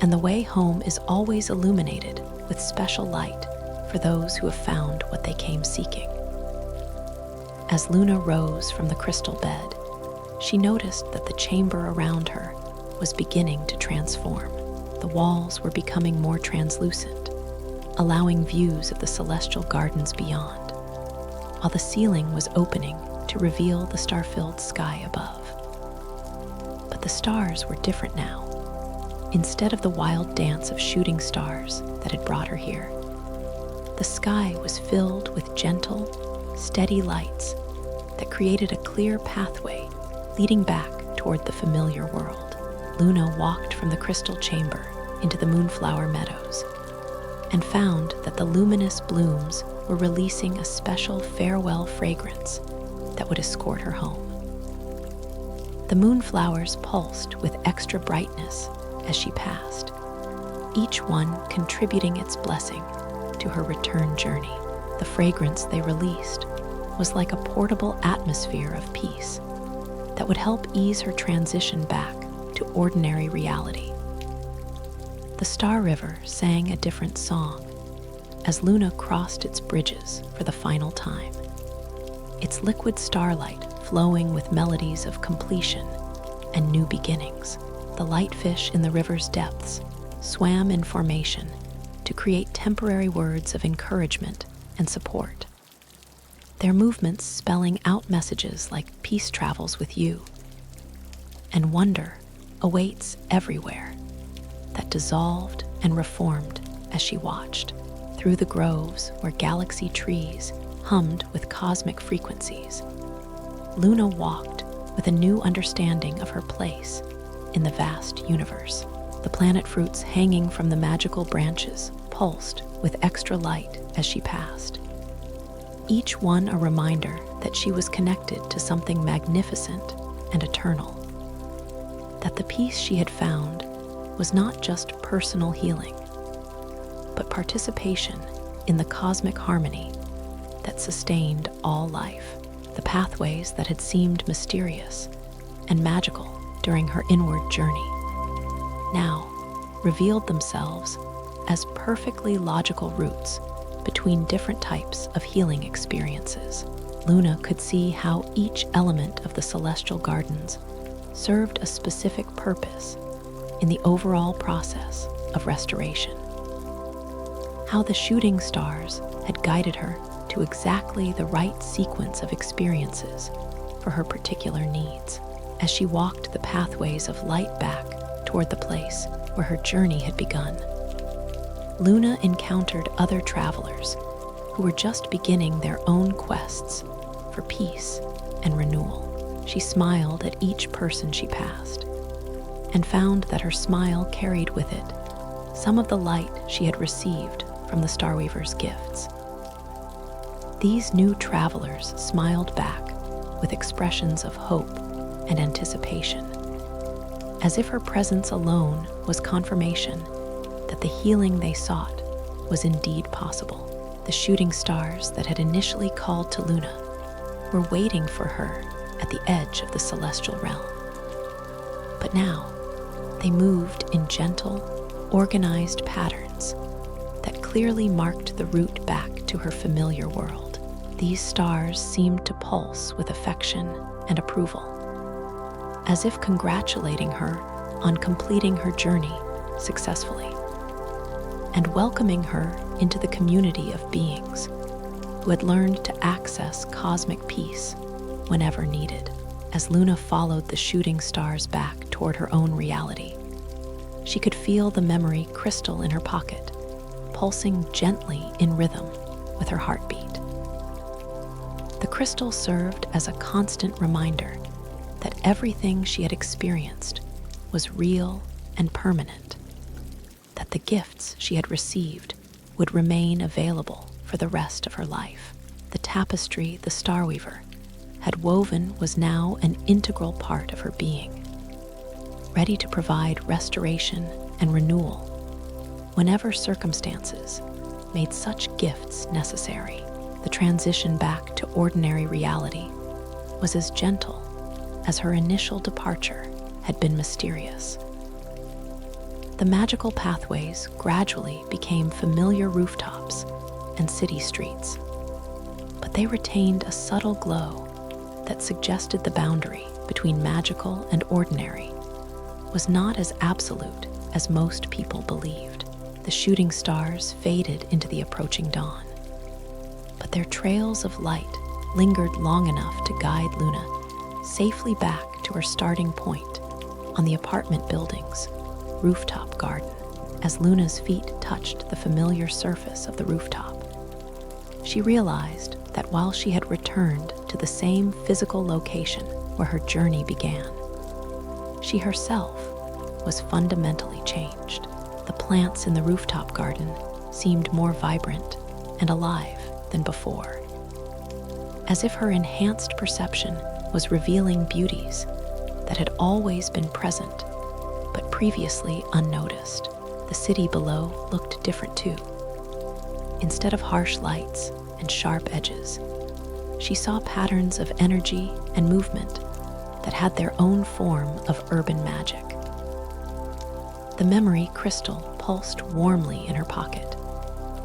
and the way home is always illuminated with special light for those who have found what they came seeking. As Luna rose from the crystal bed, she noticed that the chamber around her was beginning to transform. The walls were becoming more translucent, allowing views of the celestial gardens beyond, while the ceiling was opening to reveal the star-filled sky above. But the stars were different now. Instead of the wild dance of shooting stars that had brought her here, the sky was filled with gentle, steady lights that created a clear pathway leading back toward the familiar world. Luna walked from the crystal chamber into the moonflower meadows and found that the luminous blooms were releasing a special farewell fragrance that would escort her home. The moonflowers pulsed with extra brightness as she passed, each one contributing its blessing to her return journey. The fragrance they released was like a portable atmosphere of peace that would help ease her transition back to ordinary reality. The Starweaver sang a different song as Luna crossed its bridges for the final time, its liquid starlight flowing with melodies of completion and new beginnings. The lightfish in the river's depths swam in formation to create temporary words of encouragement and support, their movements spelling out messages like peace travels with you and wonder awaits everywhere, that dissolved and reformed as she watched through the groves where galaxy trees hummed with cosmic frequencies. Luna walked with a new understanding of her place in the vast universe. The planet fruits hanging from the magical branches pulsed with extra light as she passed, each one a reminder that she was connected to something magnificent and eternal, that the peace she had found was not just personal healing, but participation in the cosmic harmony that sustained all life. The pathways that had seemed mysterious and magical during her inward journey now revealed themselves as perfectly logical routes between different types of healing experiences. Luna could see how each element of the celestial gardens served a specific purpose in the overall process of restoration. How the shooting stars had guided her to exactly the right sequence of experiences for her particular needs. As she walked the pathways of light back toward the place where her journey had begun, Luna encountered other travelers who were just beginning their own quests for peace and renewal. She smiled at each person she passed and found that her smile carried with it some of the light she had received from the Starweaver's gifts. These new travelers smiled back with expressions of hope and anticipation, as if her presence alone was confirmation that the healing they sought was indeed possible. The shooting stars that had initially called to Luna were waiting for her at the edge of the celestial realm. But now, they moved in gentle, organized patterns that clearly marked the route back to her familiar world. These stars seemed to pulse with affection and approval, as if congratulating her on completing her journey successfully and welcoming her into the community of beings who had learned to access cosmic peace whenever needed. As Luna followed the shooting stars back toward her own reality. She could feel the memory crystal in her pocket, pulsing gently in rhythm with her heartbeat. The crystal served as a constant reminder that everything she had experienced was real and permanent, that the gifts she had received would remain available for the rest of her life. The tapestry the Starweaver had woven was now an integral part of her being, ready to provide restoration and renewal whenever circumstances made such gifts necessary. The transition back to ordinary reality was as gentle as her initial departure had been mysterious. The magical pathways gradually became familiar rooftops and city streets, but they retained a subtle glow that suggested the boundary between magical and ordinary was not as absolute as most people believed. The shooting stars faded into the approaching dawn, but their trails of light lingered long enough to guide Luna safely back to her starting point on the apartment building's rooftop garden. As Luna's feet touched the familiar surface of the rooftop, she realized that while she had returned to the same physical location where her journey began, she herself was fundamentally changed. The plants in the rooftop garden seemed more vibrant and alive than before, as if her enhanced perception was revealing beauties that had always been present but previously unnoticed. The city below looked different too. Instead of harsh lights and sharp edges, she saw patterns of energy and movement that had their own form of urban magic. The memory crystal pulsed warmly in her pocket,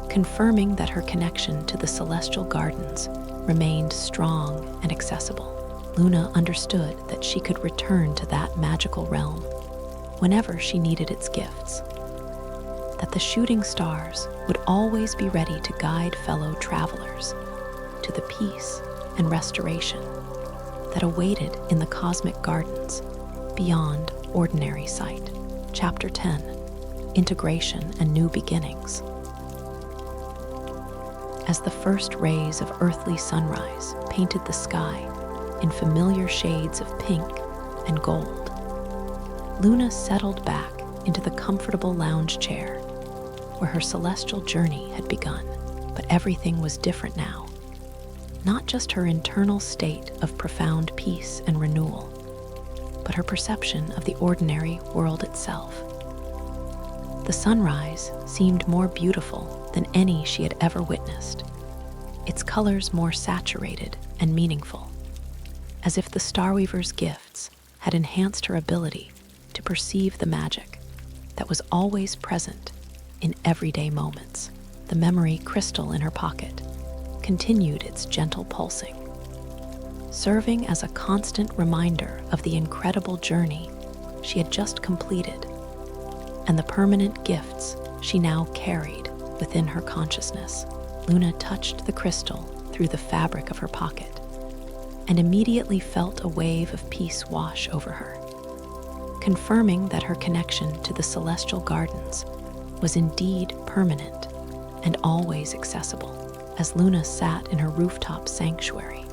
confirming that her connection to the celestial gardens remained strong and accessible. Luna understood that she could return to that magical realm whenever she needed its gifts, that the shooting stars would always be ready to guide fellow travelers to the peace and restoration that awaited in the cosmic gardens beyond ordinary sight. Chapter 10: Integration and New Beginnings. As the first rays of earthly sunrise painted the sky in familiar shades of pink and gold, Luna settled back into the comfortable lounge chair where her celestial journey had begun. But everything was different now. Not just her internal state of profound peace and renewal, but her perception of the ordinary world itself. The sunrise seemed more beautiful than any she had ever witnessed, its colors more saturated and meaningful, as if the Starweaver's gifts had enhanced her ability to perceive the magic that was always present in everyday moments. The memory crystal in her pocket continued its gentle pulsing, serving as a constant reminder of the incredible journey she had just completed and the permanent gifts she now carried within her consciousness. Luna touched the crystal through the fabric of her pocket and immediately felt a wave of peace wash over her, confirming that her connection to the celestial gardens was indeed permanent and always accessible. As Luna sat in her rooftop sanctuary,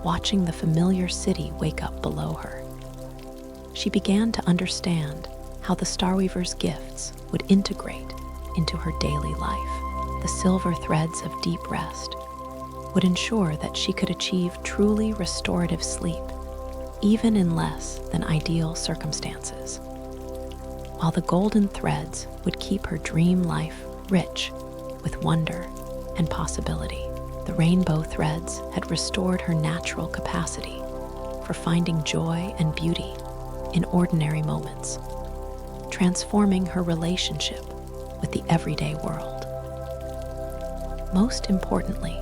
watching the familiar city wake up below her, she began to understand how the Starweaver's gifts would integrate into her daily life. The silver threads of deep rest would ensure that she could achieve truly restorative sleep, even in less than ideal circumstances, while the golden threads would keep her dream life rich with wonder and possibility. The rainbow threads had restored her natural capacity for finding joy and beauty in ordinary moments, transforming her relationship with the everyday world. Most importantly,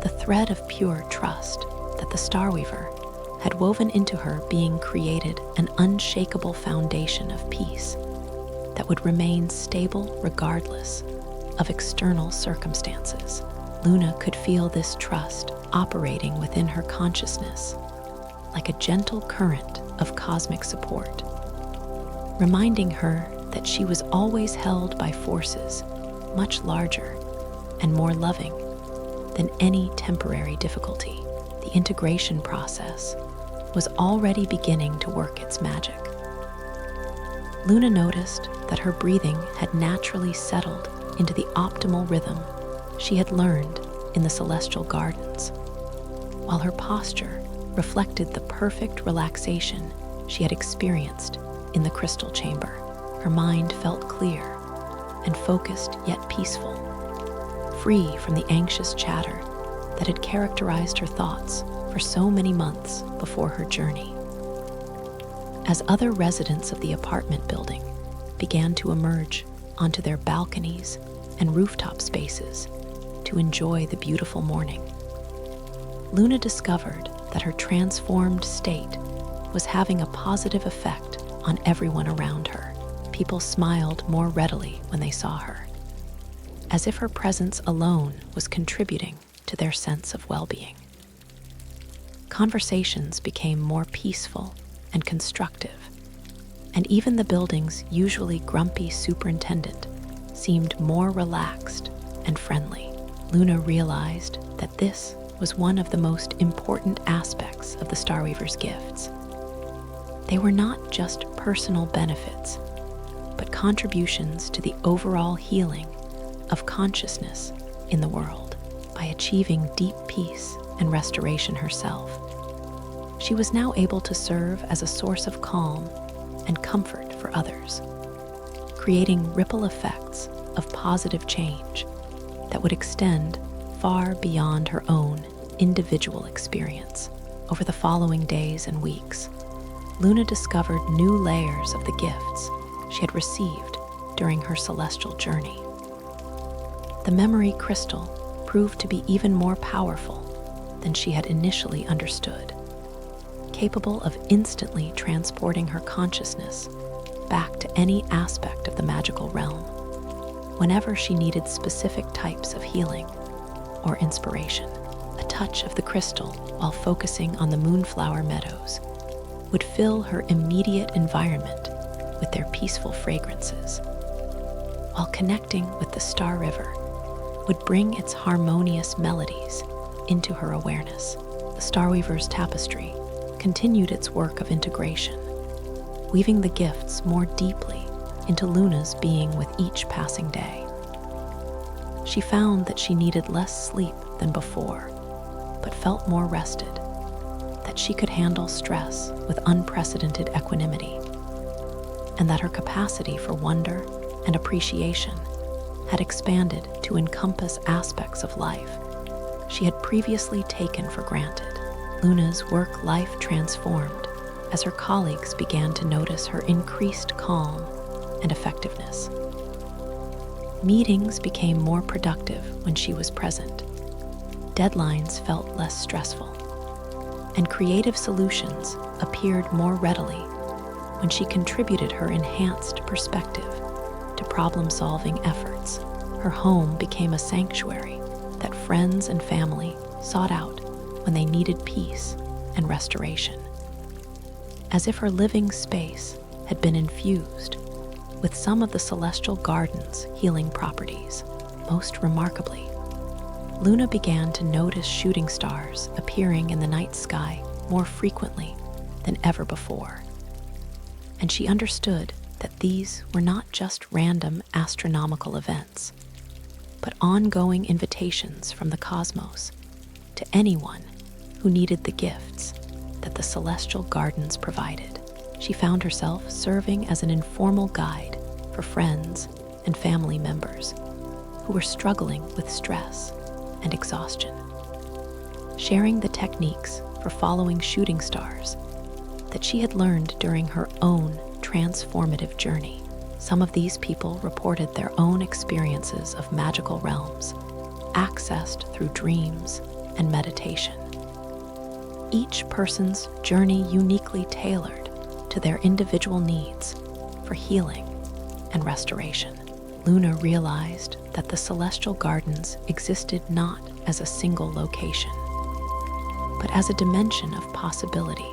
the thread of pure trust that the Starweaver had woven into her being created an unshakable foundation of peace that would remain stable regardless of external circumstances. Luna could feel this trust operating within her consciousness like a gentle current of cosmic support, reminding her that she was always held by forces much larger and more loving than any temporary difficulty. The integration process was already beginning to work its magic. Luna noticed that her breathing had naturally settled into the optimal rhythm she had learned in the celestial gardens, while her posture reflected the perfect relaxation she had experienced in the crystal chamber. Her mind felt clear and focused yet peaceful, free from the anxious chatter that had characterized her thoughts for so many months before her journey. As other residents of the apartment building began to emerge onto their balconies and rooftop spaces to enjoy the beautiful morning, Luna discovered that her transformed state was having a positive effect on everyone around her. People smiled more readily when they saw her, as if her presence alone was contributing to their sense of well-being. Conversations became more peaceful and constructive, and even the building's usually grumpy superintendent seemed more relaxed and friendly. Luna realized that this was one of the most important aspects of the Starweaver's gifts. They were not just personal benefits, but contributions to the overall healing of consciousness in the world. By achieving deep peace and restoration herself, she was now able to serve as a source of calm and comfort for others, creating ripple effects of positive change that would extend far beyond her own individual experience. Over the following days and weeks, Luna discovered new layers of the gifts she had received during her celestial journey. The memory crystal proved to be even more powerful than she had initially understood, capable of instantly transporting her consciousness back to any aspect of the magical realm whenever she needed specific types of healing or inspiration. A touch of the crystal while focusing on the moonflower meadows would fill her immediate environment with their peaceful fragrances, while connecting with the Starweaver would bring its harmonious melodies into her awareness. The Starweaver's tapestry continued its work of integration, weaving the gifts more deeply into Luna's being with each passing day. She found that she needed less sleep than before, but felt more rested, that she could handle stress with unprecedented equanimity, and that her capacity for wonder and appreciation had expanded to encompass aspects of life she had previously taken for granted. Luna's work life transformed as her colleagues began to notice her increased calm and effectiveness. Meetings became more productive when she was present. Deadlines felt less stressful, and creative solutions appeared more readily when she contributed her enhanced perspective to problem-solving efforts. Her home became a sanctuary that friends and family sought out when they needed peace and restoration, as if her living space had been infused with some of the celestial garden's healing properties. Most remarkably, Luna began to notice shooting stars appearing in the night sky more frequently than ever before, and she understood that these were not just random astronomical events, but ongoing invitations from the cosmos to anyone who needed the gifts that the celestial gardens provided. She found herself serving as an informal guide for friends and family members who were struggling with stress and exhaustion, sharing the techniques for following shooting stars that she had learned during her own transformative journey. Some of these people reported their own experiences of magical realms, accessed through dreams and meditation. Each person's journey uniquely tailored to their individual needs for healing and restoration. Luna realized that the celestial gardens existed not as a single location, but as a dimension of possibility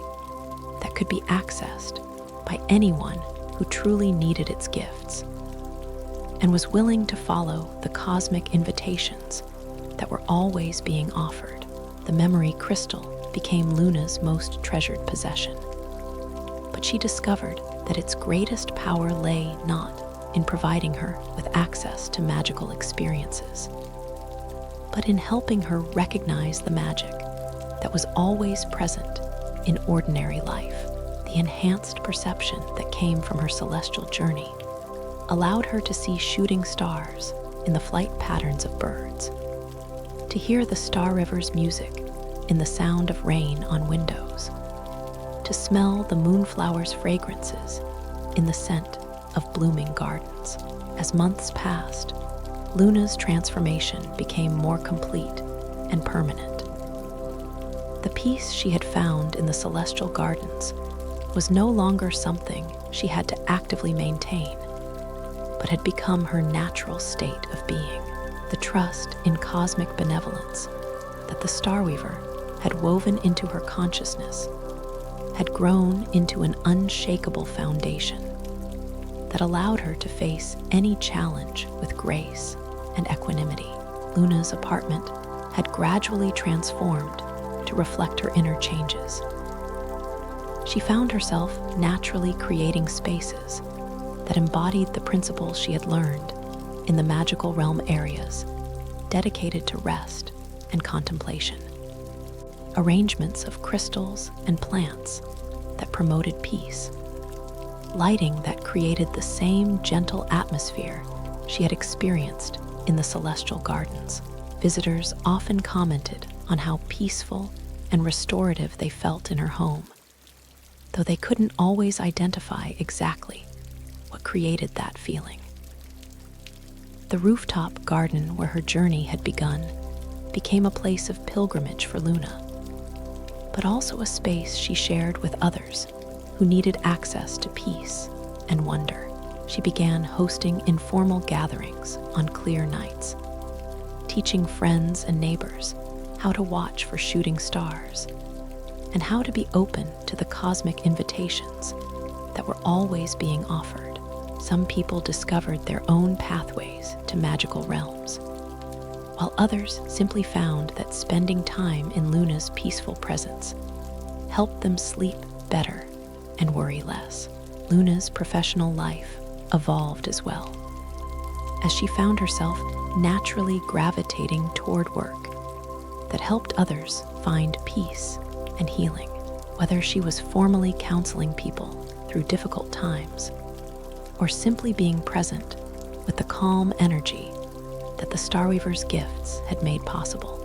that could be accessed by anyone who truly needed its gifts, and was willing to follow the cosmic invitations that were always being offered. The memory crystal became Luna's most treasured possession. But she discovered that its greatest power lay not in providing her with access to magical experiences, but in helping her recognize the magic that was always present in ordinary life. The enhanced perception that came from her celestial journey allowed her to see shooting stars in the flight patterns of birds, to hear the Starweaver's music in the sound of rain on windows, to smell the moonflowers' fragrances in the scent of blooming gardens. As months passed, Luna's transformation became more complete and permanent. The peace she had found in the celestial gardens was no longer something she had to actively maintain, but had become her natural state of being. The trust in cosmic benevolence that the Starweaver had woven into her consciousness had grown into an unshakable foundation that allowed her to face any challenge with grace and equanimity. Luna's apartment had gradually transformed to reflect her inner changes. She found herself naturally creating spaces that embodied the principles she had learned in the magical realm areas dedicated to rest and contemplation. Arrangements of crystals and plants that promoted peace, lighting that created the same gentle atmosphere she had experienced in the celestial gardens. Visitors often commented on how peaceful and restorative they felt in her home, though they couldn't always identify exactly what created that feeling. The rooftop garden where her journey had begun became a place of pilgrimage for Luna, but also a space she shared with others who needed access to peace and wonder. She began hosting informal gatherings on clear nights, teaching friends and neighbors how to watch for shooting stars and how to be open to the cosmic invitations that were always being offered. Some people discovered their own pathways to magical realms, while others simply found that spending time in Luna's peaceful presence helped them sleep better and worry less. Luna's professional life evolved as well, as she found herself naturally gravitating toward work that helped others find peace and healing. Whether she was formally counseling people through difficult times or simply being present with the calm energy that the Starweaver's gifts had made possible,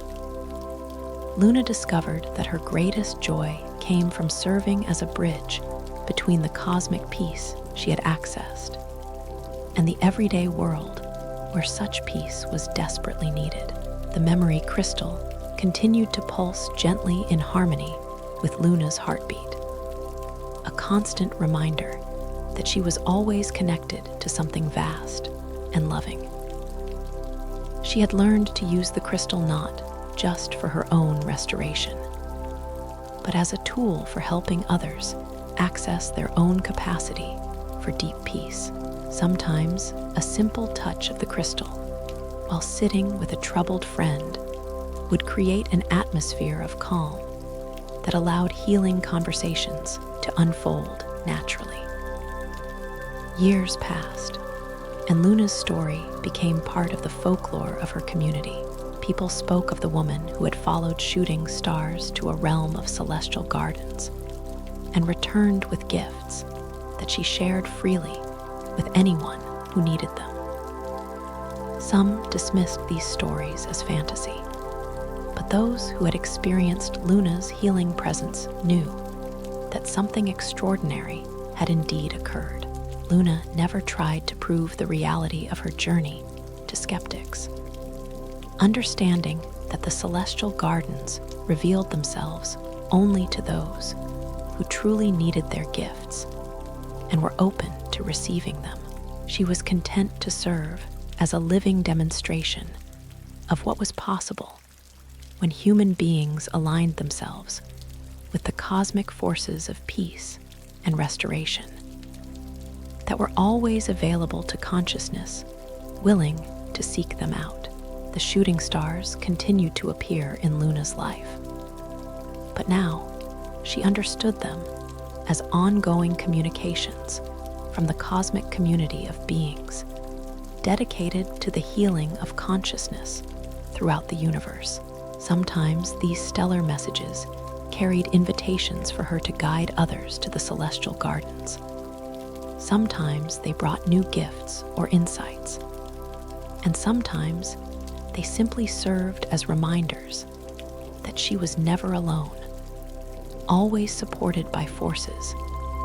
Luna discovered that her greatest joy came from serving as a bridge between the cosmic peace she had accessed and the everyday world where such peace was desperately needed. The memory crystal continued to pulse gently in harmony with Luna's heartbeat, a constant reminder that she was always connected to something vast and loving. She had learned to use the crystal not just for her own restoration, but as a tool for helping others access their own capacity for deep peace. Sometimes a simple touch of the crystal, while sitting with a troubled friend, would create an atmosphere of calm that allowed healing conversations to unfold naturally. Years passed, and Luna's story became part of the folklore of her community. People spoke of the woman who had followed shooting stars to a realm of celestial gardens and returned with gifts that she shared freely with anyone who needed them. Some dismissed these stories as fantasy, but those who had experienced Luna's healing presence knew that something extraordinary had indeed occurred. Luna never tried to prove the reality of her journey to skeptics, understanding that the celestial gardens revealed themselves only to those who truly needed their gifts and were open to receiving them. She was content to serve as a living demonstration of what was possible when human beings aligned themselves with the cosmic forces of peace and restoration. that were always available to consciousness, willing to seek them out. The shooting stars continued to appear in Luna's life. But now, she understood them as ongoing communications from the cosmic community of beings dedicated to the healing of consciousness throughout the universe. Sometimes these stellar messages carried invitations for her to guide others to the celestial gardens. Sometimes they brought new gifts or insights, and sometimes they simply served as reminders that she was never alone, always supported by forces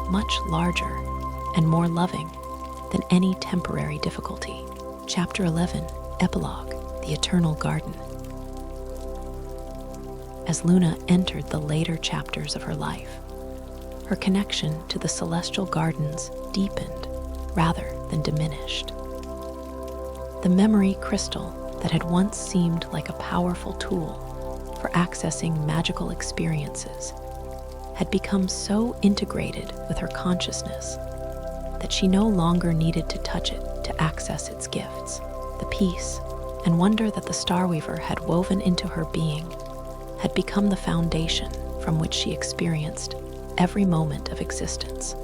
much larger and more loving than any temporary difficulty. Chapter 11, Epilogue, The Eternal Garden. As Luna entered the later chapters of her life, her connection to the celestial gardens deepened rather than diminished. The memory crystal that had once seemed like a powerful tool for accessing magical experiences had become so integrated with her consciousness that she no longer needed to touch it to access its gifts. The peace and wonder that the Starweaver had woven into her being had become the foundation from which she experienced every moment of existence.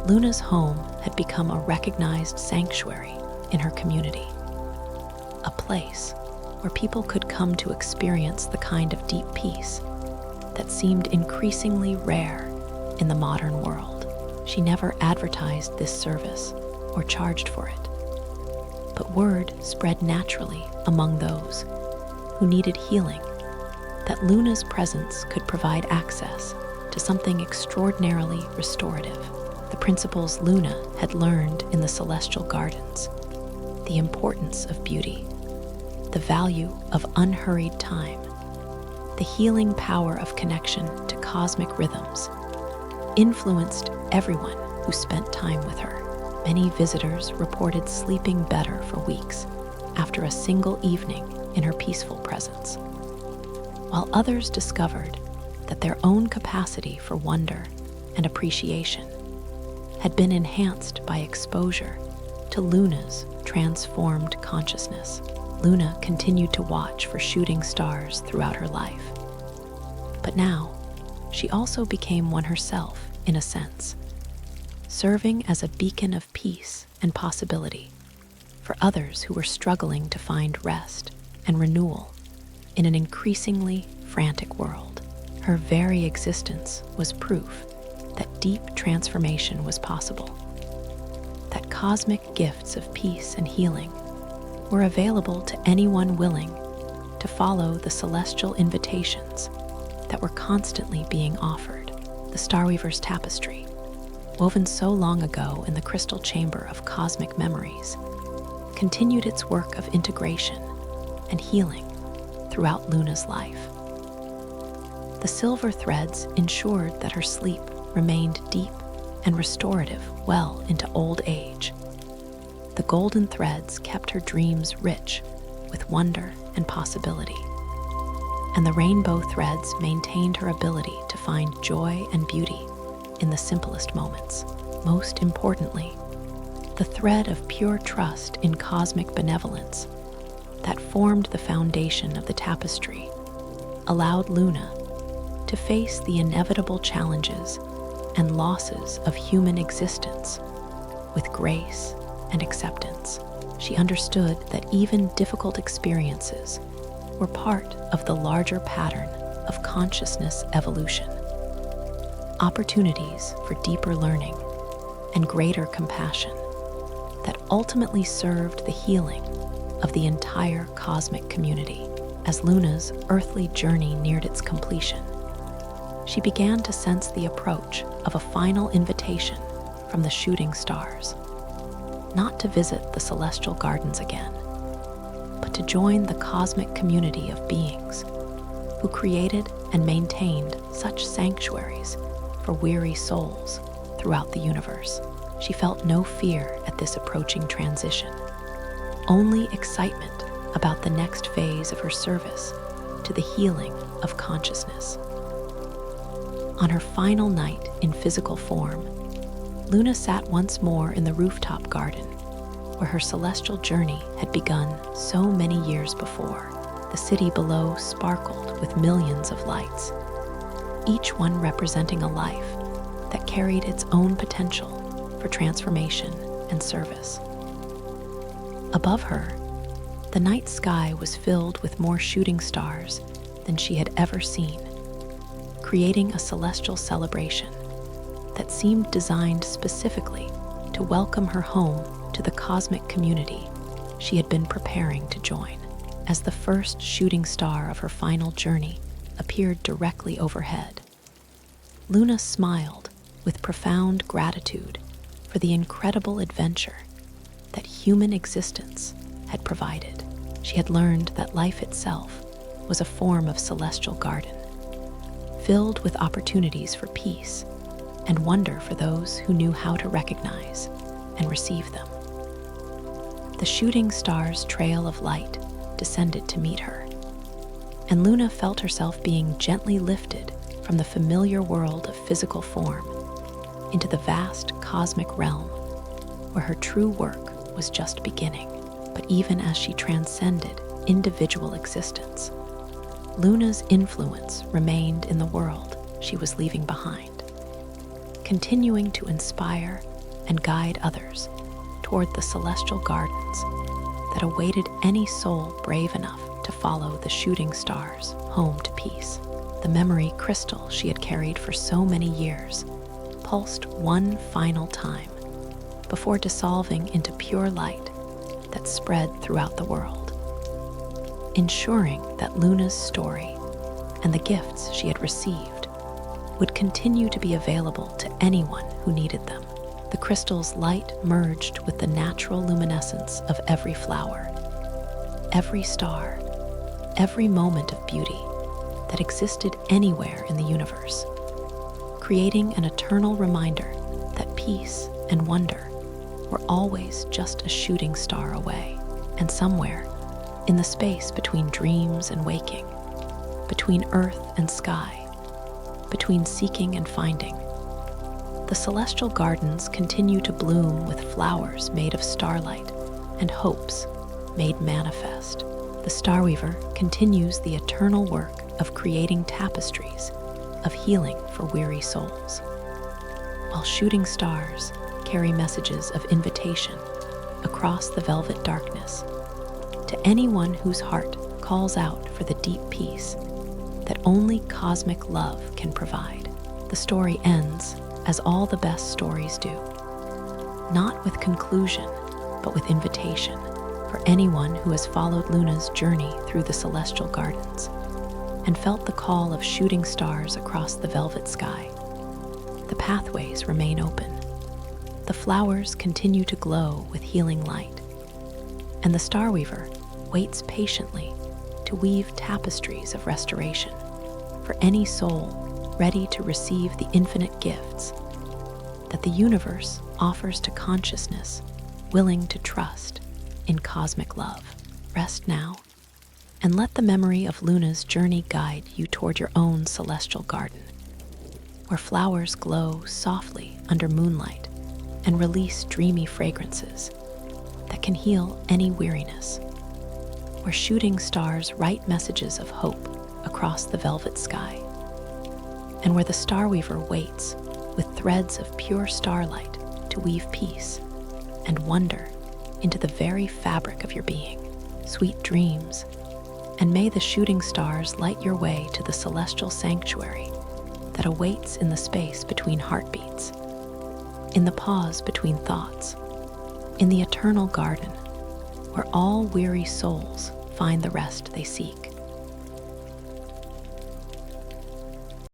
Luna's home had become a recognized sanctuary in her community, a place where people could come to experience the kind of deep peace that seemed increasingly rare in the modern world. She never advertised this service or charged for it, but word spread naturally among those who needed healing that Luna's presence could provide access to something extraordinarily restorative. The principles Luna had learned in the celestial gardens, the importance of beauty, the value of unhurried time, the healing power of connection to cosmic rhythms, influenced everyone who spent time with her. Many visitors reported sleeping better for weeks after a single evening in her peaceful presence, while others discovered that their own capacity for wonder and appreciation had been enhanced by exposure to Luna's transformed consciousness. Luna continued to watch for shooting stars throughout her life, but now she also became one herself in a sense, serving as a beacon of peace and possibility for others who were struggling to find rest and renewal in an increasingly frantic world. Her very existence was proof that deep transformation was possible, that cosmic gifts of peace and healing were available to anyone willing to follow the celestial invitations that were constantly being offered. The Starweaver's tapestry, woven so long ago in the crystal chamber of cosmic memories, continued its work of integration and healing throughout Luna's life. The silver threads ensured that her sleep remained deep and restorative well into old age. The golden threads kept her dreams rich with wonder and possibility, and the rainbow threads maintained her ability to find joy and beauty in the simplest moments. Most importantly, the thread of pure trust in cosmic benevolence that formed the foundation of the tapestry allowed Luna to face the inevitable challenges and losses of human existence with grace and acceptance. She understood that even difficult experiences were part of the larger pattern of consciousness evolution, opportunities for deeper learning and greater compassion that ultimately served the healing of the entire cosmic community. As Luna's earthly journey neared its completion, she began to sense the approach of a final invitation from the shooting stars, not to visit the celestial gardens again, but to join the cosmic community of beings who created and maintained such sanctuaries for weary souls throughout the universe. She felt no fear at this approaching transition, only excitement about the next phase of her service to the healing of consciousness. On her final night in physical form, Luna sat once more in the rooftop garden, where her celestial journey had begun so many years before. The city below sparkled with millions of lights, each one representing a life that carried its own potential for transformation and service. Above her, the night sky was filled with more shooting stars than she had ever seen, creating a celestial celebration that seemed designed specifically to welcome her home to the cosmic community she had been preparing to join. As the first shooting star of her final journey appeared directly overhead, Luna smiled with profound gratitude for the incredible adventure that human existence had provided. She had learned that life itself was a form of celestial garden, filled with opportunities for peace and wonder for those who knew how to recognize and receive them. The shooting star's trail of light descended to meet her, and Luna felt herself being gently lifted from the familiar world of physical form into the vast cosmic realm where her true work was just beginning. But even as she transcended individual existence, Luna's influence remained in the world she was leaving behind, continuing to inspire and guide others toward the celestial gardens that awaited any soul brave enough to follow the shooting stars home to peace. The memory crystal she had carried for so many years pulsed one final time before dissolving into pure light that spread throughout the world, ensuring that Luna's story and the gifts she had received would continue to be available to anyone who needed them. The crystal's light merged with the natural luminescence of every flower, every star, every moment of beauty that existed anywhere in the universe, creating an eternal reminder that peace and wonder were always just a shooting star away. And somewhere, in the space between dreams and waking, between earth and sky, between seeking and finding, the celestial gardens continue to bloom with flowers made of starlight and hopes made manifest. The Starweaver continues the eternal work of creating tapestries of healing for weary souls, while shooting stars carry messages of invitation across the velvet darkness to anyone whose heart calls out for the deep peace that only cosmic love can provide. The story ends as all the best stories do, not with conclusion, but with invitation for anyone who has followed Luna's journey through the celestial gardens and felt the call of shooting stars across the velvet sky. The pathways remain open. The flowers continue to glow with healing light, and the Starweaver waits patiently to weave tapestries of restoration for any soul ready to receive the infinite gifts that the universe offers to consciousness willing to trust in cosmic love. Rest now, and let the memory of Luna's journey guide you toward your own celestial garden, where flowers glow softly under moonlight and release dreamy fragrances that can heal any weariness, where shooting stars write messages of hope across the velvet sky, and where the Starweaver waits with threads of pure starlight to weave peace and wonder into the very fabric of your being. Sweet dreams, and may the shooting stars light your way to the celestial sanctuary that awaits in the space between heartbeats, in the pause between thoughts, in the eternal garden where all weary souls find the rest they seek.